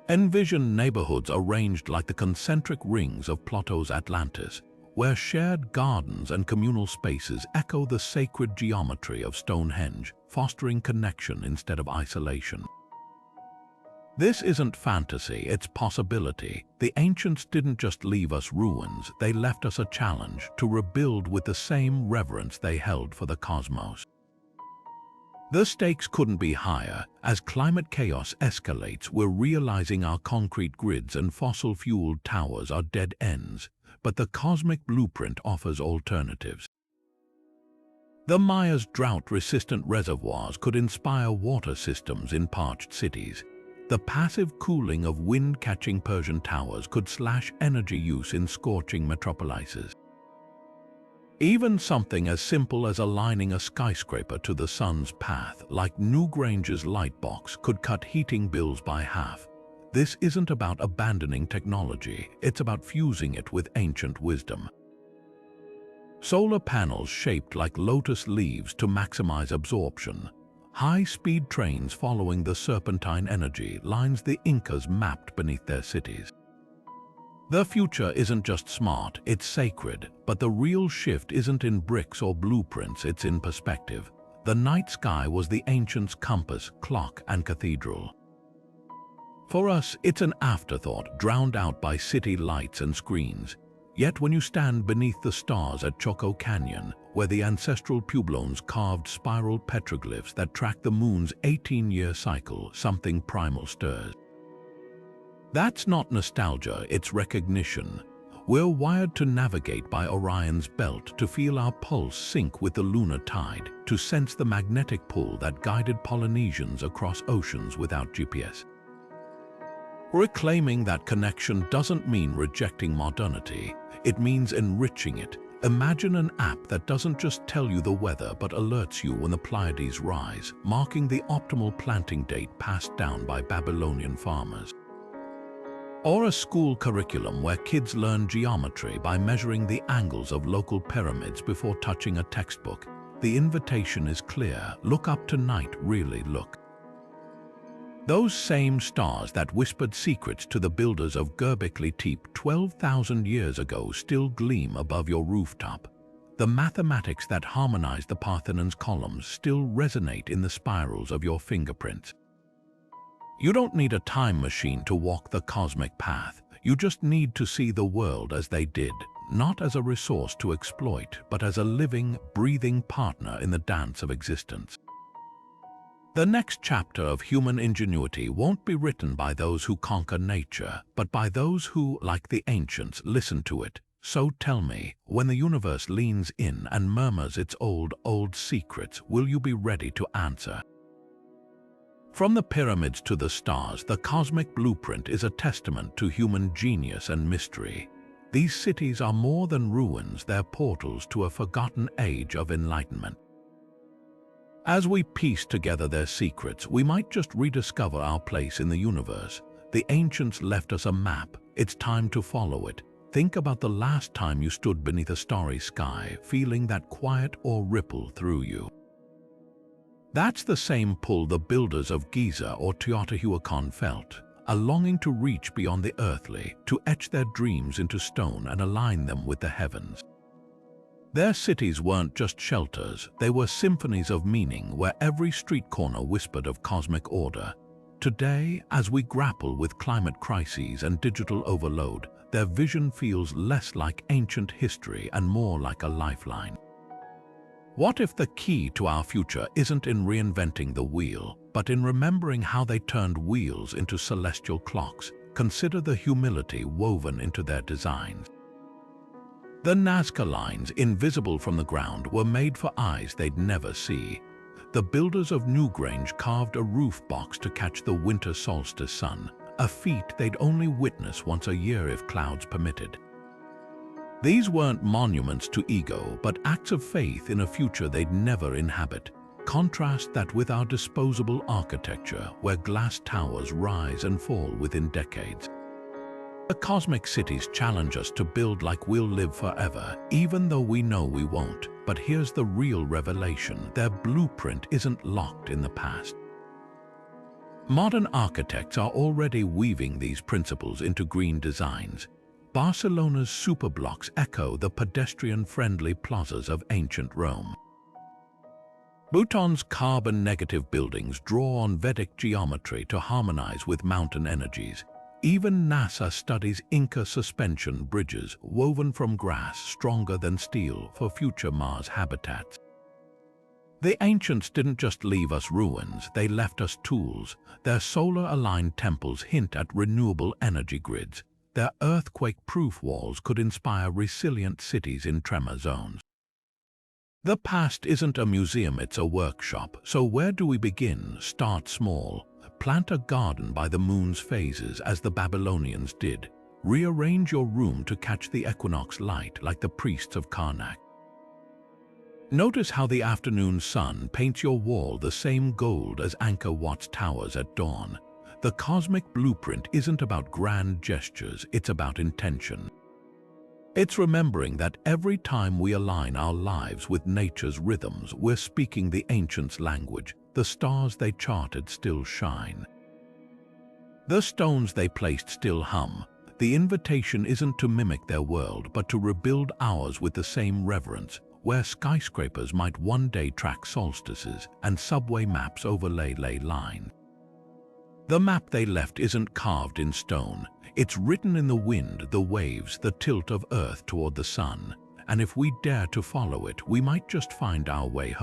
Envision neighborhoods arranged like the concentric rings of Plato's Atlantis, where shared gardens and communal spaces echo the sacred geometry of Stonehenge, fostering connection instead of isolation. This isn't fantasy, it's possibility. The ancients didn't just leave us ruins, they left us a challenge to rebuild with the same reverence they held for the cosmos. The stakes couldn't be higher. As climate chaos escalates, we're realizing our concrete grids and fossil-fueled towers are dead ends, but the cosmic blueprint offers alternatives. The Maya's drought-resistant reservoirs could inspire water systems in parched cities. The passive cooling of wind-catching Persian towers could slash energy use in scorching metropolises. Even something as simple as aligning a skyscraper to the sun's path, like Newgrange's lightbox, could cut heating bills by half. This isn't about abandoning technology, it's about fusing it with ancient wisdom. Solar panels shaped like lotus leaves to maximize absorption. High-speed trains following the serpentine energy lines the Incas mapped beneath their cities. The future isn't just smart, it's sacred, but the real shift isn't in bricks or blueprints, it's in perspective. The night sky was the ancients' compass, clock, and cathedral. For us, it's an afterthought, drowned out by city lights and screens. Yet when you stand beneath the stars at Choco Canyon, where the ancestral Pueblones carved spiral petroglyphs that track the moon's 18-year cycle, something primal stirs. That's not nostalgia, it's recognition. We're wired to navigate by Orion's belt, to feel our pulse sync with the lunar tide, to sense the magnetic pull that guided Polynesians across oceans without GPS. Reclaiming that connection doesn't mean rejecting modernity, it means enriching it. Imagine an app that doesn't just tell you the weather but alerts you when the Pleiades rise, marking the optimal planting date passed down by Babylonian farmers. Or a school curriculum where kids learn geometry by measuring the angles of local pyramids before touching a textbook. The invitation is clear: look up tonight, really look. Those same stars that whispered secrets to the builders of Göbekli Tepe 12,000 years ago still gleam above your rooftop. The mathematics that harmonized the Parthenon's columns still resonate in the spirals of your fingerprints. You don't need a time machine to walk the cosmic path. You just need to see the world as they did, not as a resource to exploit, but as a living, breathing partner in the dance of existence. The next chapter of human ingenuity won't be written by those who conquer nature, but by those who, like the ancients, listen to it. So tell me, when the universe leans in and murmurs its old secrets, will you be ready to answer? From the pyramids to the stars, the cosmic blueprint is a testament to human genius and mystery. These cities are more than ruins, they're portals to a forgotten age of enlightenment. As we piece together their secrets, we might just rediscover our place in the universe. The ancients left us a map. It's time to follow it. Think about the last time you stood beneath a starry sky, feeling that quiet awe ripple through you. That's the same pull the builders of Giza or Teotihuacan felt, a longing to reach beyond the earthly, to etch their dreams into stone and align them with the heavens. Their cities weren't just shelters, they were symphonies of meaning where every street corner whispered of cosmic order. Today, as we grapple with climate crises and digital overload, their vision feels less like ancient history and more like a lifeline. What if the key to our future isn't in reinventing the wheel, but in remembering how they turned wheels into celestial clocks? Consider the humility woven into their designs. The Nazca lines, invisible from the ground, were made for eyes they'd never see. The builders of Newgrange carved a roof box to catch the winter solstice sun, a feat they'd only witness once a year if clouds permitted. These weren't monuments to ego, but acts of faith in a future they'd never inhabit. Contrast that with our disposable architecture, where glass towers rise and fall within decades. The cosmic cities challenge us to build like we'll live forever, even though we know we won't. But here's the real revelation: their blueprint isn't locked in the past. Modern architects are already weaving these principles into green designs. Barcelona's superblocks echo the pedestrian-friendly plazas of ancient Rome. Bhutan's carbon-negative buildings draw on Vedic geometry to harmonize with mountain energies. Even NASA studies Inca suspension bridges woven from grass stronger than steel for future Mars habitats. The ancients didn't just leave us ruins, they left us tools. Their solar-aligned temples hint at renewable energy grids. Their earthquake-proof walls could inspire resilient cities in tremor zones. The past isn't a museum, it's a workshop. So where do we begin? Start small. Plant a garden by the moon's phases, as the Babylonians did. Rearrange your room to catch the equinox light, like the priests of Karnak. Notice how the afternoon sun paints your wall the same gold as Angkor Wat's towers at dawn. The cosmic blueprint isn't about grand gestures, it's about intention. It's remembering that every time we align our lives with nature's rhythms, we're speaking the ancients' language. The stars they charted still shine. The stones they placed still hum. The invitation isn't to mimic their world, but to rebuild ours with the same reverence, where skyscrapers might one day track solstices and subway maps overlay ley lines. The map they left isn't carved in stone. It's written in the wind, the waves, the tilt of Earth toward the sun. And if we dare to follow it, we might just find our way home.